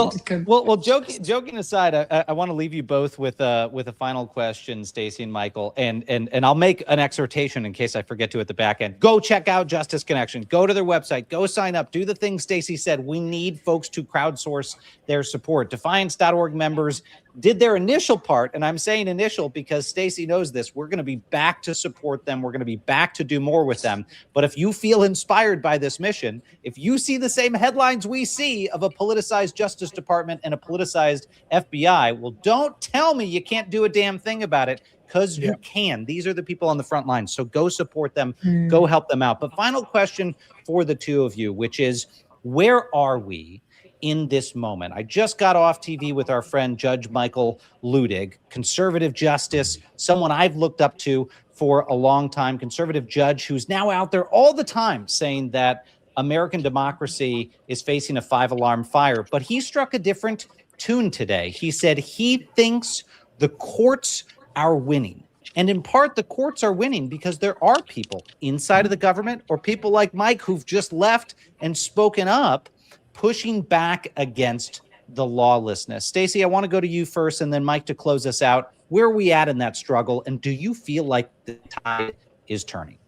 Well, joking aside, I want to leave you both with a final question, Stacey and Michael, and I'll make an exhortation in case I forget to at the back end. Go check out Justice Connection. Go to their website. Go sign up. Do the things Stacey said. We need folks to crowdsource their support. Defiance.org members did their initial part, and I'm saying initial because Stacey knows this. We're going to be back to support them. We're going to be back to do more with them. But if you feel inspired by this mission, if you see the same headlines we see of a politicized Justice Department and a politicized FBI, well, don't tell me you can't do a damn thing about it, because you can. These are the people on the front lines. So go support them. Go help them out. But final question for the two of you, which is, where are we in this moment? I just got off TV with our friend Judge Michael Ludig, conservative justice, someone I've looked up to for a long time, conservative judge who's now out there all the time saying that American democracy is facing a 5-alarm fire. But he struck a different tune today. He said he thinks the courts are winning. And in part, the courts are winning because there are people inside of the government or people like Mike who've just left and spoken up, pushing back against the lawlessness. Stacey, I want to go to you first and then Mike to close us out. Where are we at in that struggle? And do you feel like the tide is turning?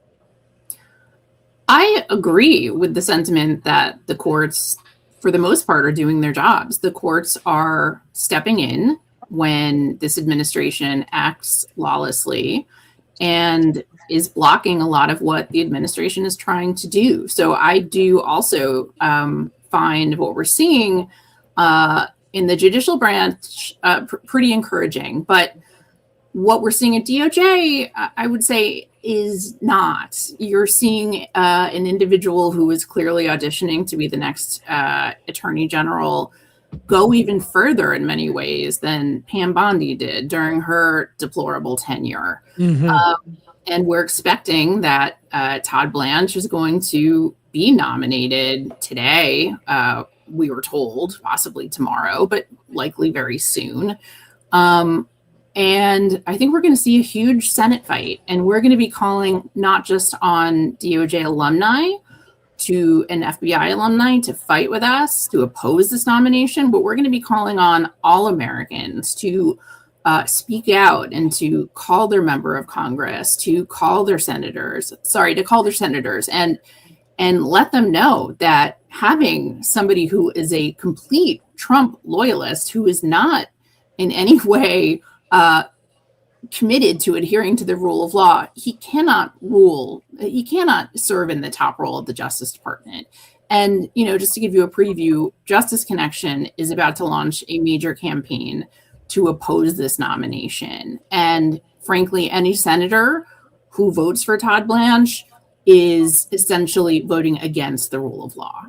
I agree with the sentiment that the courts, for the most part, are doing their jobs. The courts are stepping in when this administration acts lawlessly and is blocking a lot of what the administration is trying to do. So I do also find what we're seeing in the judicial branch pretty encouraging. But what we're seeing at DOJ, I would say, is not. You're seeing an individual who is clearly auditioning to be the next attorney general go even further in many ways than Pam Bondi did during her deplorable tenure. And we're expecting that Todd Blanche is going to be nominated today. We were told possibly tomorrow, but likely very soon. And I think we're going to see a huge Senate fight, and we're going to be calling not just on DOJ alumni to an FBI alumni to fight with us, to oppose this nomination, but we're going to be calling on all Americans to speak out and to call their member of Congress, to call their senators, and let them know that having somebody who is a complete Trump loyalist, who is not in any way committed to adhering to the rule of law, he cannot serve in the top role of the Justice Department. And, just to give you a preview, Justice Connection is about to launch a major campaign to oppose this nomination. And frankly, any senator who votes for Todd Blanche is essentially voting against the rule of law.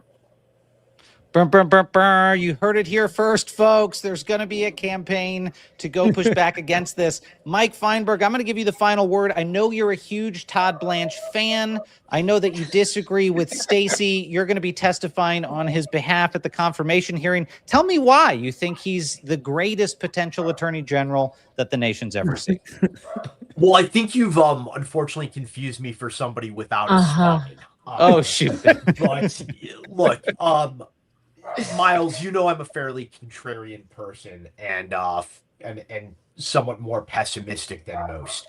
You heard it here first, folks. There's going to be a campaign to go push back against this. Mike Feinberg, I'm going to give you the final word. I know you're a huge Todd Blanche fan. I know that you disagree with Stacey. You're going to be testifying on his behalf at the confirmation hearing. Tell me why you think he's the greatest potential attorney general that the nation's ever seen. Well, I think you've unfortunately confused me for somebody without a spine. Oh, shoot. But look, Miles, I'm a fairly contrarian person and somewhat more pessimistic than most.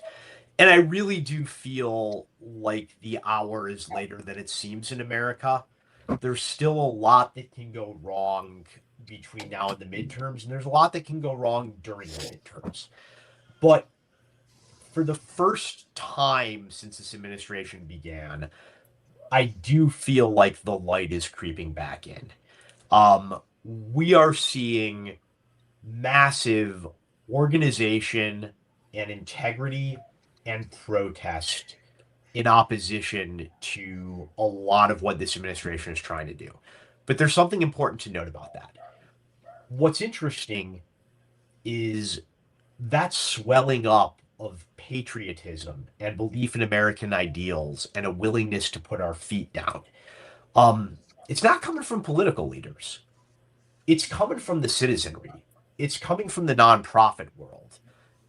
And I really do feel like the hour is later than it seems in America. There's still a lot that can go wrong between now and the midterms, and there's a lot that can go wrong during the midterms. But for the first time since this administration began, I do feel like the light is creeping back in. We are seeing massive organization and integrity and protest in opposition to a lot of what this administration is trying to do. But there's something important to note about that. What's interesting is that swelling up of patriotism and belief in American ideals and a willingness to put our feet down. It's not coming from political leaders. It's coming from the citizenry. It's coming from the nonprofit world.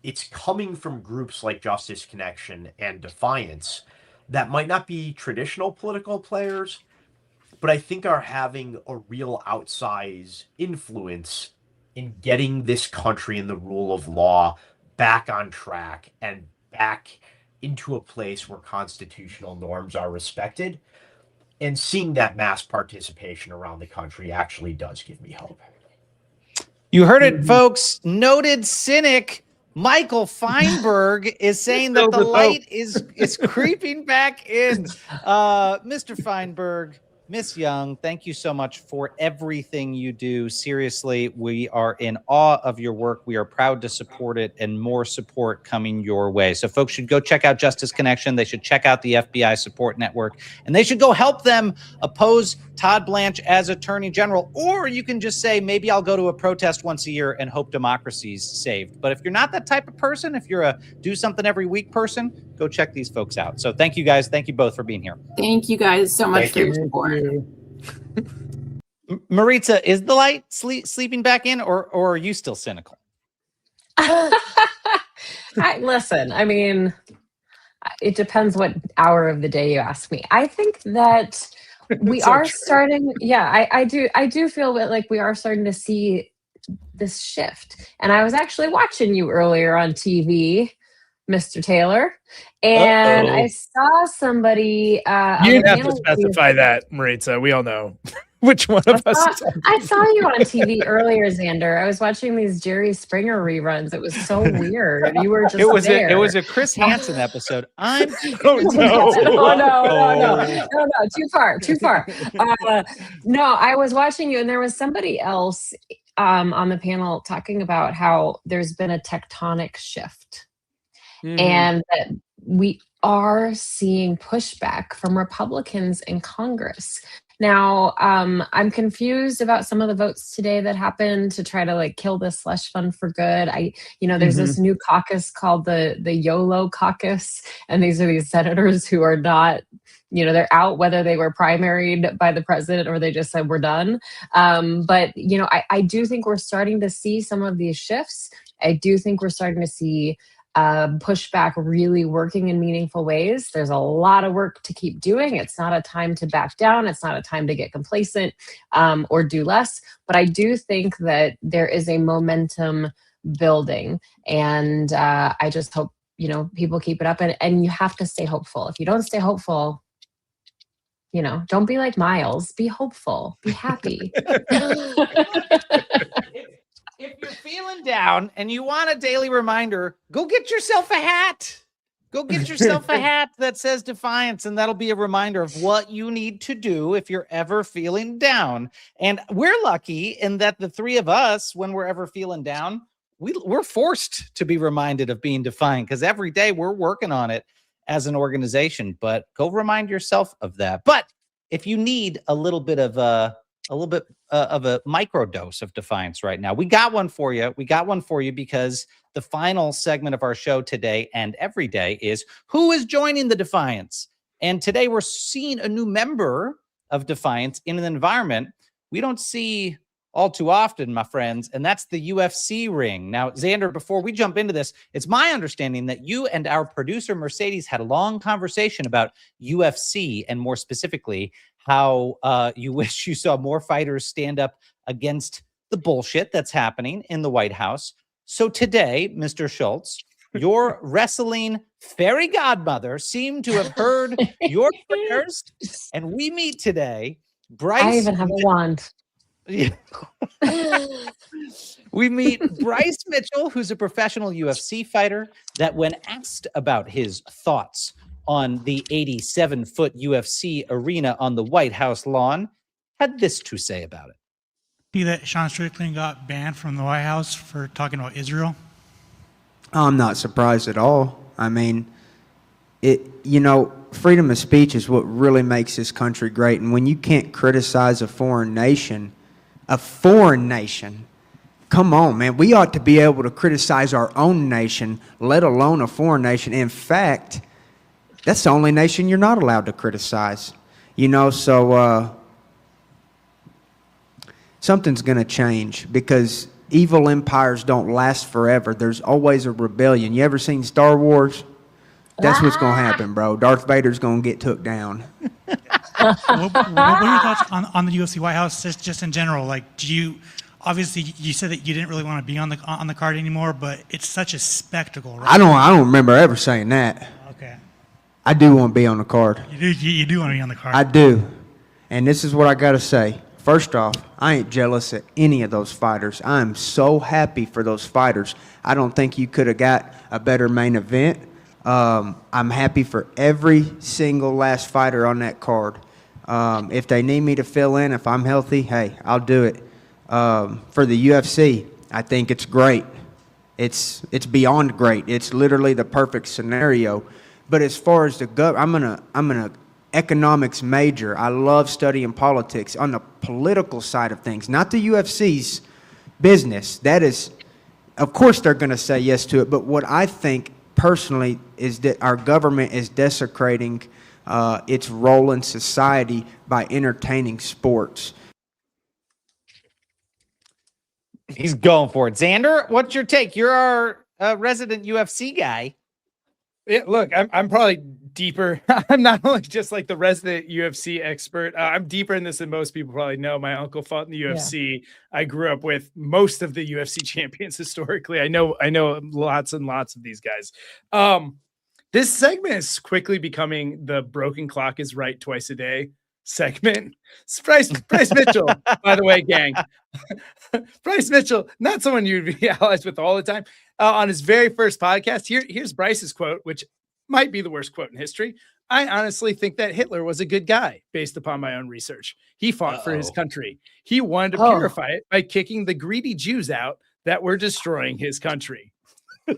It's coming from groups like Justice Connection and Defiance that might not be traditional political players, but I think are having a real outsized influence in getting this country and the rule of law back on track and back into a place where constitutional norms are respected. And seeing that mass participation around the country actually does give me hope. You heard it, folks. Noted cynic Michael Feinberg is saying that the light is creeping back in. Mr. Feinberg, Miss Young, thank you so much for everything you do. Seriously, we are in awe of your work. We are proud to support it, and more support coming your way. So folks should go check out Justice Connection. They should check out the FBI Support Network, and they should go help them oppose Todd Blanche as Attorney General. Or you can just say, maybe I'll go to a protest once a year and hope democracy's saved. But if you're not that type of person, if you're a do something every week person, go check these folks out. So thank you guys. Thank you both for being here. Thank you guys so much Thank for your support. Maritza, is the light sleeping back in, or are you still cynical? Listen, I mean, it depends what hour of the day you ask me. I think that we So are true. starting. Yeah, I do feel that like we are starting to see this shift. And I was actually watching you earlier on TV, Mr. Taylor, and I saw somebody. You didn't have to specify that, Maritza. We all know which one of us. I saw you on TV earlier, Xander. I was watching these Jerry Springer reruns. It was so weird. You were just there. It was a Chris Hansen episode. I'm no, too far. No, I was watching you, and there was somebody else on the panel talking about how there's been a tectonic shift, and that we are seeing pushback from Republicans in Congress. Now, I'm confused about some of the votes today that happened to try to like kill this slush fund for good. There's this new caucus called the YOLO caucus, and these are these senators who are not, they're out whether they were primaried by the president or they just said we're done. But I do think we're starting to see some of these shifts. I do think we're starting to see pushback really working in meaningful ways. There's a lot of work to keep doing. It's not a time to back down. It's not a time to get complacent or do less. But I do think that there is a momentum building. And I just hope, people keep it up. And you have to stay hopeful. If you don't stay hopeful, don't be like Miles. Be hopeful. Be happy. If you're feeling down and you want a daily reminder, go get yourself a hat. Go get yourself a hat that says Defiance, and that'll be a reminder of what you need to do if you're ever feeling down. And we're lucky in that the three of us, when we're ever feeling down, we're forced to be reminded of being defiant, because every day we're working on it as an organization. But go remind yourself of that. But if you need a little bit of a micro dose of defiance right now, we got one for you. Because the final segment of our show today and every day is who is joining the Defiance. And today we're seeing a new member of Defiance in an environment we don't see all too often, my friends, and that's the UFC ring. Now, Xander, before we jump into this, it's my understanding that you and our producer Mercedes had a long conversation about UFC, and more specifically, how you wish you saw more fighters stand up against the bullshit that's happening in the White House. So today, Mr. Schultz, your wrestling fairy godmother seemed to have heard your prayers, and we meet today. Bryce, I even have a wand. We meet Bryce Mitchell, who's a professional UFC fighter, that when asked about his thoughts on the 87-foot UFC arena on the White House lawn, had this to say about it. See that Sean Strickland got banned from the White House for talking about Israel? I'm not surprised at all. I mean, freedom of speech is what really makes this country great. And when you can't criticize a foreign nation, come on, man. We ought to be able to criticize our own nation, let alone a foreign nation. In fact, that's the only nation you're not allowed to criticize. So something's going to change, because evil empires don't last forever. There's always a rebellion. You ever seen Star Wars? That's what's going to happen, bro. Darth Vader's going to get took down. What were your thoughts on the UFC White House, just in general? Like, obviously you said that you didn't really want to be on the card anymore, but it's such a spectacle, right? I don't remember ever saying that. Okay. I do want to be on the card. You do want to be on the card. I do. And this is what I got to say. First off, I ain't jealous of any of those fighters. I'm so happy for those fighters. I don't think you could have got a better main event. I'm happy for every single last fighter on that card. If they need me to fill in, if I'm healthy, hey, I'll do it. For the UFC, I think it's great. It's beyond great. It's literally the perfect scenario. But as far as I'm an economics major. I love studying politics on the political side of things, not the UFC's business. That is, of course, they're going to say yes to it. But what I think personally is that our government is desecrating its role in society by entertaining sports. He's going for it. Xander, what's your take? You're our resident UFC guy. Yeah, look, I'm probably deeper. I'm not only just like the resident UFC expert. I'm deeper in this than most people probably know. My uncle fought in the UFC. Yeah. I grew up with most of the UFC champions historically. I know lots and lots of these guys. This segment is quickly becoming the broken clock is right twice a day segment. Bryce Mitchell, by the way, gang. Bryce Mitchell, not someone you'd be allies with all the time. On his very first podcast, here's Bryce's quote, which might be the worst quote in history. I honestly think that Hitler was a good guy based upon my own research. He fought for his country. He wanted to purify it by kicking the greedy Jews out that were destroying his country.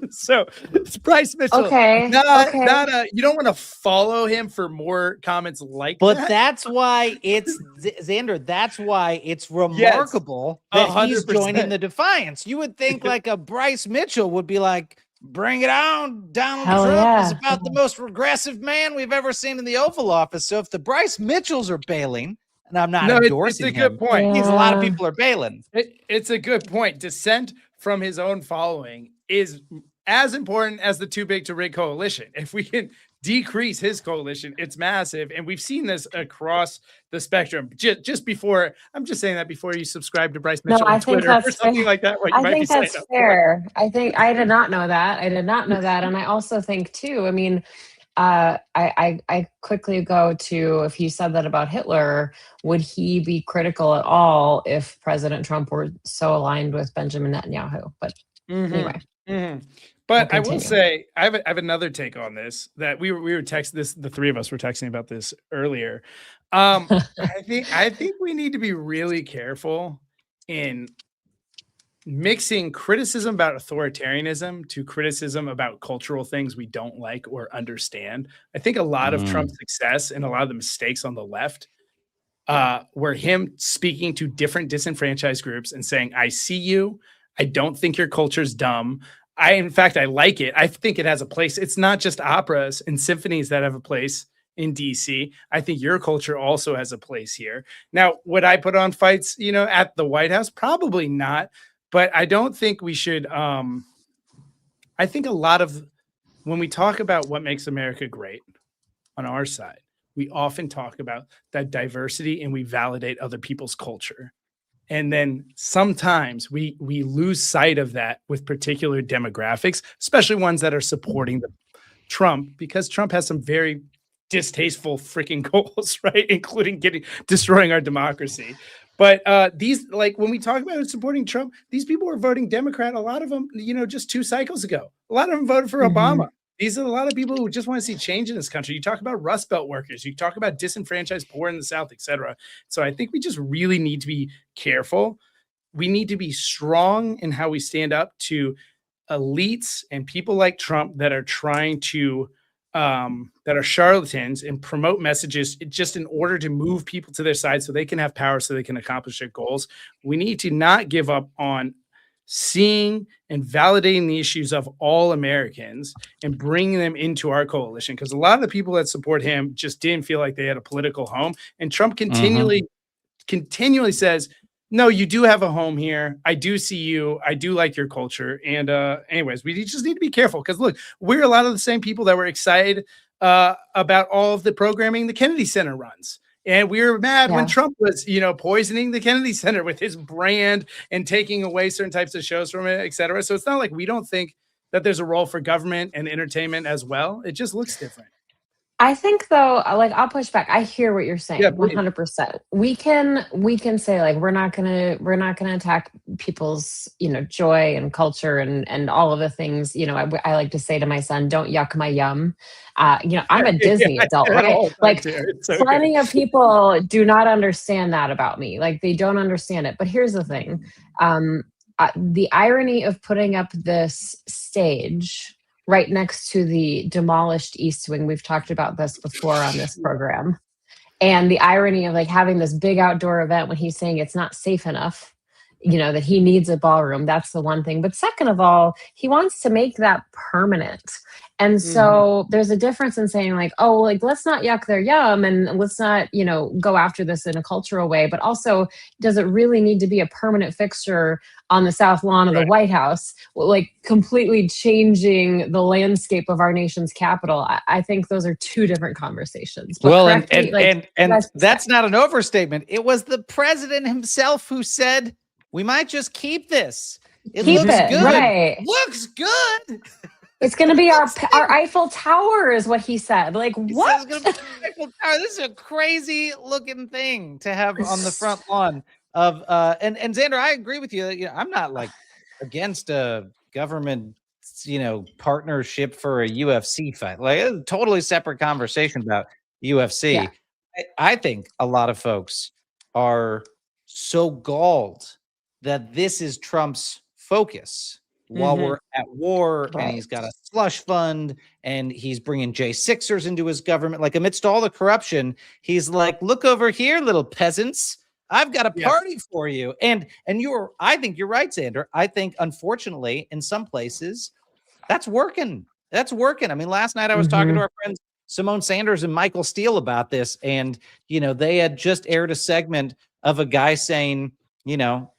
So it's Bryce Mitchell. Okay. You don't want to follow him for more comments like that. But that's why it's Xander. That's why it's remarkable that 100%. He's joining the Defiance. You would think like a Bryce Mitchell would be like, bring it on. Donald Trump is about the most regressive man we've ever seen in the Oval Office. So if the Bryce Mitchells are bailing, and I'm not endorsing it's a good point. A lot of people are bailing. It's a good point. Dissent from his own following is as important as the too big to rig coalition. If we can decrease his coalition, it's massive. And we've seen this across the spectrum. Just before, I'm just saying that before you subscribe to Bryce Mitchell on Twitter or something like that. I think that's fair. I think I did not know that. And I also think too, I mean, I quickly go to, if he said that about Hitler, would he be critical at all if President Trump were so aligned with Benjamin Netanyahu? But anyway. But I will say, I have another take on this that we were texting this. The three of us were texting about this earlier. I think we need to be really careful in mixing criticism about authoritarianism to criticism about cultural things we don't like or understand. I think a lot of Trump's success and a lot of the mistakes on the left were him speaking to different disenfranchised groups and saying, I see you. I don't think your culture's dumb. In fact, I like it. I think it has a place. It's not just operas and symphonies that have a place in DC. I think your culture also has a place here. Now, would I put on fights, at the White House? Probably not. But I don't think we should. I think a lot of when we talk about what makes America great on our side, we often talk about that diversity and we validate other people's culture. And then sometimes we lose sight of that with particular demographics, especially ones that are supporting Trump, because Trump has some very distasteful freaking goals, right? Including destroying our democracy. But these, like when we talk about supporting Trump, these people were voting Democrat. A lot of them, just 2 cycles ago, a lot of them voted for Obama. These are a lot of people who just want to see change in this country. You talk about Rust Belt workers, you talk about disenfranchised poor in the South, et cetera. So I think we just really need to be careful. We need to be strong in how we stand up to elites and people like Trump that are trying to, that are charlatans and promote messages just in order to move people to their side so they can have power, so they can accomplish their goals. We need to not give up on seeing and validating the issues of all Americans and bringing them into our coalition, because a lot of the people that support him just didn't feel like they had a political home. And Trump continually says, no, you do have a home here. I do see you. I do like your culture. And anyways, we just need to be careful because look, we're a lot of the same people that were excited about all of the programming the Kennedy Center runs. And we were mad when Trump was, poisoning the Kennedy Center with his brand and taking away certain types of shows from it, et cetera. So it's not like we don't think that there's a role for government and entertainment as well. It just looks different. I think though, like I'll push back. I hear what you're saying. 100%. We can say like we're not gonna attack people's joy and culture and all of the things. I like to say to my son, "Don't yuck my yum." I'm a Disney adult, right? Like plenty of people do not understand that about me. Like they don't understand it. But here's the thing: the irony of putting up this stage right next to the demolished East Wing. We've talked about this before on this program. And the irony of like having this big outdoor event when he's saying it's not safe enough that he needs a ballroom. That's the one thing. But second of all, he wants to make that permanent. And so there's a difference in saying like, oh, like, let's not yuck their yum and let's not, go after this in a cultural way. But also, does it really need to be a permanent fixture on the South Lawn of the White House, like completely changing the landscape of our nation's capital? I think those are two different conversations. But well, and that's not an overstatement. It was the president himself who said, we might just keep this. It looks good. Right. Looks good. It's going to be our Eiffel Tower, is what he said. Like, what? It's gonna be Eiffel Tower. This is a crazy looking thing to have on the front lawn of. And Xander, I agree with you. I'm not like against a government, partnership for a UFC fight. Like, it's a totally separate conversation about UFC. Yeah. I think a lot of folks are so galled that this is Trump's focus. While we're at war and he's got a slush fund and he's bringing J6ers into his government, like amidst all the corruption, he's like, look over here, little peasants. I've got a party for you. And I think you're right, Xander. I think, unfortunately, in some places, that's working. That's working. I mean, last night I was talking to our friends Simone Sanders and Michael Steele about this. And, they had just aired a segment of a guy saying,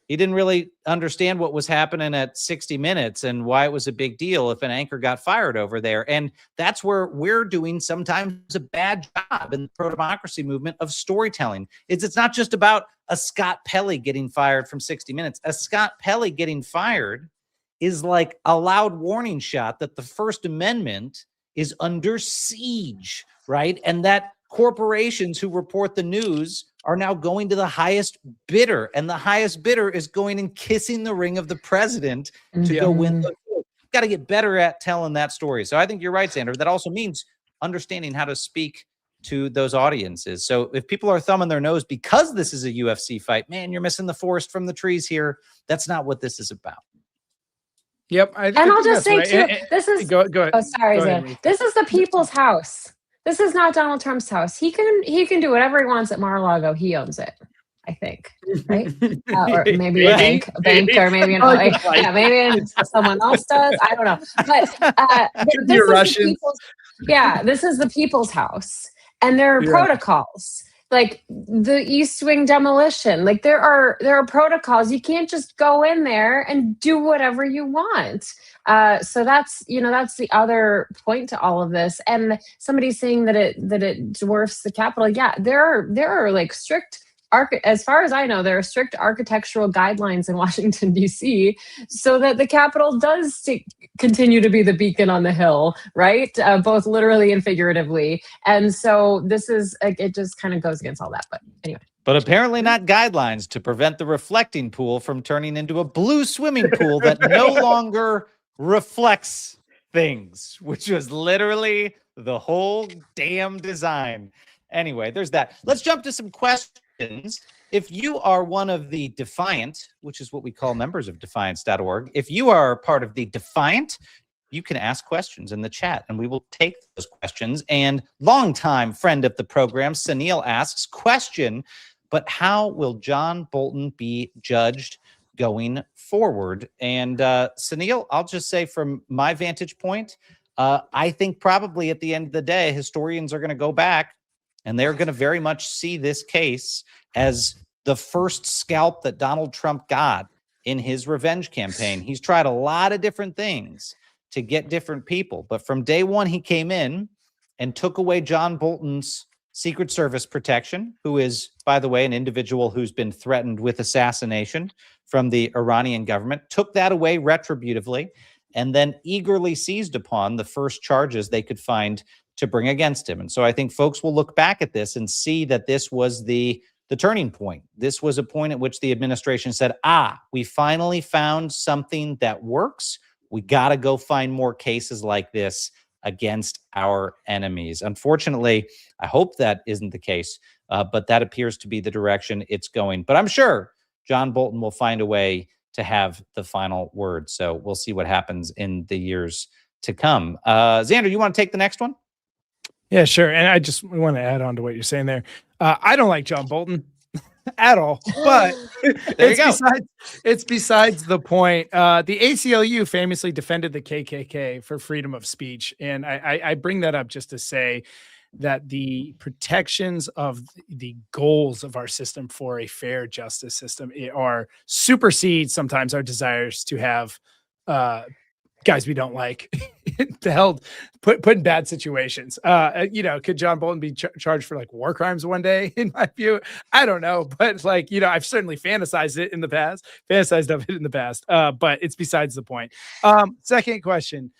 he didn't really understand what was happening at 60 Minutes and why it was a big deal if an anchor got fired over there. And that's where we're doing sometimes a bad job in the pro-democracy movement of storytelling. It's not just about a Scott Pelley getting fired from 60 Minutes. A Scott Pelley getting fired is like a loud warning shot that the First Amendment is under siege, right? And that corporations who report the news are now going to the highest bidder, and the highest bidder is going and kissing the ring of the president to go win. Got to get better at telling that story. So I think you're right, Xander. That also means understanding how to speak to those audiences. So if people are thumbing their nose because this is a UFC fight, man, you're missing the forest from the trees here. That's not what this is about. Yep. And I'll just say too, this is go ahead. Oh, sorry, Zan. This is the people's house. This is not Donald Trump's house. He can do whatever he wants at Mar-a-Lago. He owns it, I think, right? Or maybe a bank, or maybe maybe someone else does. I don't know. But this is the people's house, and there are protocols. Like the East Wing demolition, like there are protocols. You can't just go in there and do whatever you want. So that's the other point to all of this. And somebody saying that it dwarfs the Capitol. Yeah, there are like strict as far as I know, there are strict architectural guidelines in Washington, D.C., so that the Capitol does continue to be the beacon on the hill, right? Both literally and figuratively. And so this is, it just kind of goes against all that. But anyway. But apparently not guidelines to prevent the reflecting pool from turning into a blue swimming pool that no longer reflects things, which was literally the whole damn design. Anyway, there's that. Let's jump to some questions. If you are one of the Defiant, which is what we call members of Defiance.org, if you are part of the Defiant, you can ask questions in the chat, and we will take those questions. And longtime friend of the program, Sunil asks, question, but how will John Bolton be judged going forward? And Sunil, I'll just say from my vantage point, I think probably at the end of the day, historians are going to go back and they're going to very much see this case as the first scalp that Donald Trump got in his revenge campaign. He's tried a lot of different things to get different people. But from day one, he came in and took away John Bolton's Secret Service protection, who is, by the way, an individual who's been threatened with assassination from the Iranian government, took that away retributively, and then eagerly seized upon the first charges they could find to bring against him. And so I think folks will look back at this and see that this was the turning point. This was a point at which the administration said, we finally found something that works. We got to go find more cases like this against our enemies. Unfortunately, I hope that isn't the case, but that appears to be the direction it's going. But I'm sure John Bolton will find a way to have the final word. So we'll see what happens in the years to come. Xander, you want to take the next one? Yeah, sure. And I just want to add on to what you're saying there. I don't like John Bolton. at all. But There you go. It's besides the point. The ACLU famously defended the KKK for freedom of speech, and I bring that up just to say that the protections of the goals of our system for a fair justice system are supersede sometimes our desires to have guys we don't like put in bad situations. Could John Bolton be charged for like war crimes one day? In my view, I don't know, but I've certainly fantasized of it in the past. But it's besides the point. Second question.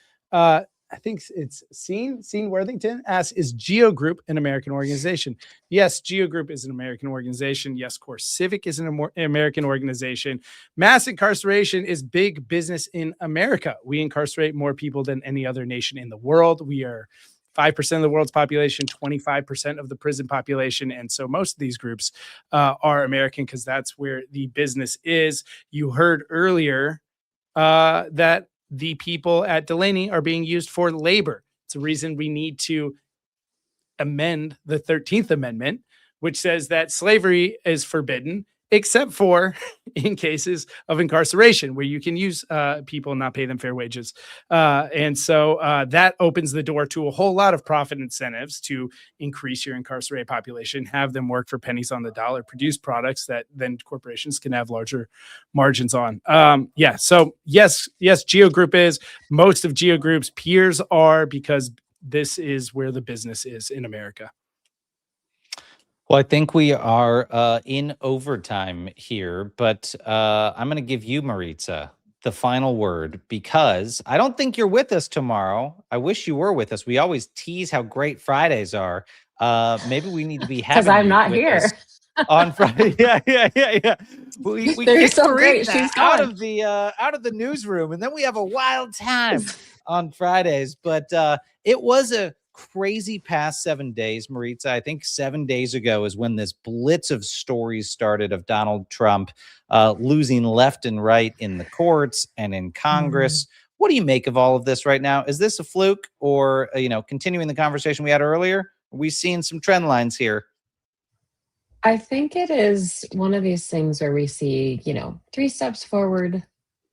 I think it's Scene Worthington asks, is Geo Group an American organization? Yes, Geo Group is an American organization. Yes, Core Civic is an American organization. Mass incarceration is big business in America. We incarcerate more people than any other nation in the world. We are 5% of the world's population, 25% of the prison population. And so most of these groups are American because that's where the business is. You heard earlier that the people at Delaney are being used for labor. It's a reason we need to amend the 13th Amendment, which says that slavery is forbidden, except for in cases of incarceration, where you can use people and not pay them fair wages. And so that opens the door to a whole lot of profit incentives to increase your incarcerated population, have them work for pennies on the dollar, produce products that then corporations can have larger margins on. So yes, Geo Group is. Most of Geo Group's peers are, because this is where the business is in America. Well, I think we are in overtime here, but I'm going to give you, Maritza, the final word, because I don't think you're with us tomorrow. I wish you were with us. We always tease how great Fridays are. Maybe we need to be having because I'm not here on Friday. Yeah. We They're so great. She's out of the newsroom, and then we have a wild time on Fridays. But it was a crazy past 7 days, Maritza. I think 7 days ago is when this blitz of stories started of Donald Trump losing left and right in the courts and in Congress. What do you make of all of this right now? Is this a fluke, or continuing the conversation we had earlier? Are we seeing some trend lines here? I think it is one of these things where we see, 3 steps forward,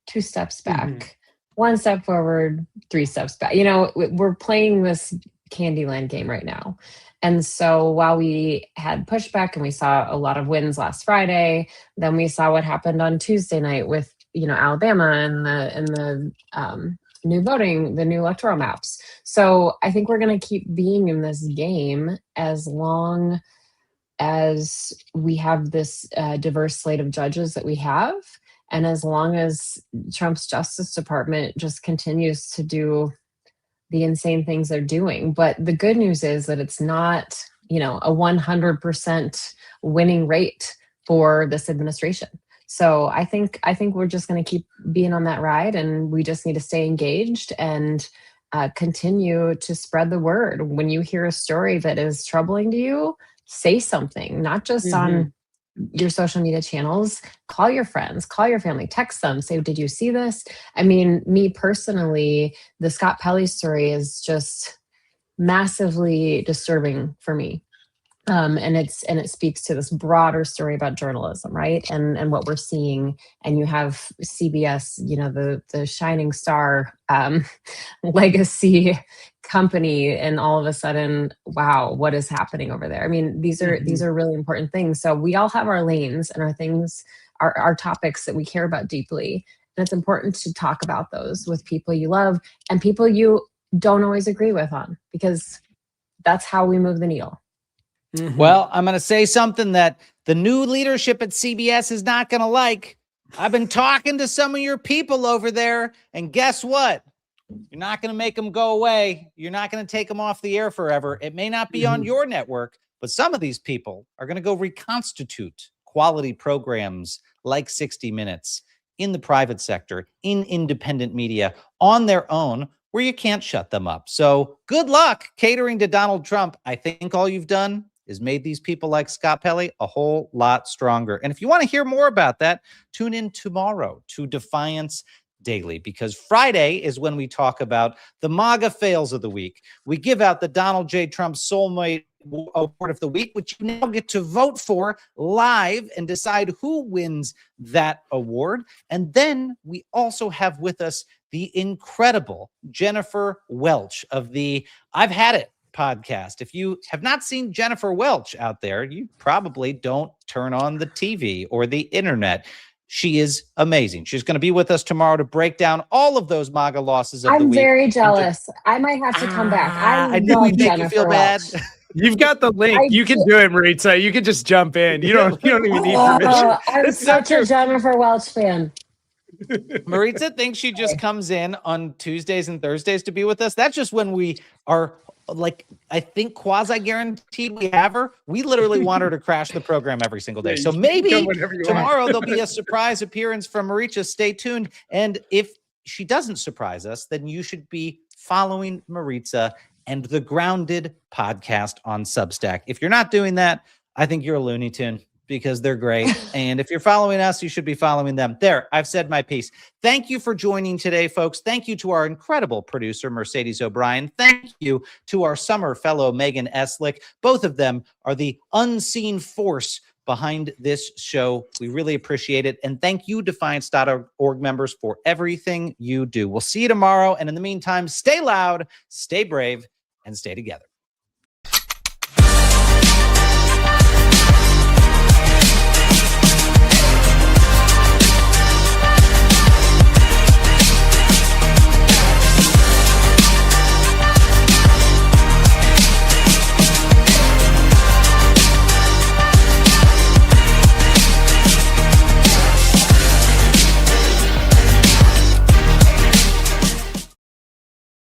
2 steps back, 1 step forward, 3 steps back. We're playing this Candyland game right now. And so while we had pushback and we saw a lot of wins last Friday, then we saw what happened on Tuesday night with, Alabama and the new electoral maps. So I think we're going to keep being in this game as long as we have this diverse slate of judges that we have. And as long as Trump's Justice Department just continues to do the insane things they're doing. But the good news is that it's not, a 100% winning rate for this administration. So I think we're just going to keep being on that ride, and we just need to stay engaged and continue to spread the word. When you hear a story that is troubling to you, say something, not just on your social media channels. Call your friends, call your family, text them, say, did you see this? I mean, me personally, the Scott Pelley story is just massively disturbing for me. And it speaks to this broader story about journalism, right? And what we're seeing. And you have CBS, the shining star legacy company, and all of a sudden, wow, what is happening over there? I mean, these are really important things. So we all have our lanes and our things, our topics that we care about deeply. And it's important to talk about those with people you love and people you don't always agree with on, because that's how we move the needle. Well, I'm going to say something that the new leadership at CBS is not going to like. I've been talking to some of your people over there, and guess what? You're not going to make them go away. You're not going to take them off the air forever. It may not be on your network, but some of these people are going to go reconstitute quality programs like 60 Minutes in the private sector, in independent media, on their own, where you can't shut them up. So good luck catering to Donald Trump. I think all you've done is made these people like Scott Pelley a whole lot stronger. And if you want to hear more about that, tune in tomorrow to Defiance Daily, because Friday is when we talk about the MAGA fails of the week. We give out the Donald J. Trump Soulmate award of the week, which you now get to vote for live and decide who wins that award. And then we also have with us the incredible Jennifer Welch of the I've Had It podcast. If you have not seen Jennifer Welch out there, you probably don't turn on the TV or the internet. She is amazing. She's going to be with us tomorrow to break down all of those MAGA losses of the I'm week. very jealous. I might have to come back. I knew love we'd make Jennifer you feel bad. Welch. You've got the link. You can do it, Maritza. You can just jump in. You don't even need permission. I'm It's so such a true. Jennifer Welch fan. Maritza thinks she just comes in on Tuesdays and Thursdays to be with us. That's just when we are, like, I think quasi-guaranteed we have her. We literally want her to crash the program every single day. Yeah, So you can maybe come whenever you tomorrow want. there'll be a surprise appearance from Maritza. Stay tuned. And if she doesn't surprise us, then you should be following Maritza and the Grounded podcast on Substack. If you're not doing that, I think you're a Looney Tune, because they're great. And if you're following us, you should be following them. There, I've said my piece. Thank you for joining today, folks. Thank you to our incredible producer, Mercedes O'Brien. Thank you to our summer fellow, Megan Eslick. Both of them are the unseen force behind this show. We really appreciate it. And thank you, Defiance.org members, for everything you do. We'll see you tomorrow. And in the meantime, stay loud, stay brave, and stay together.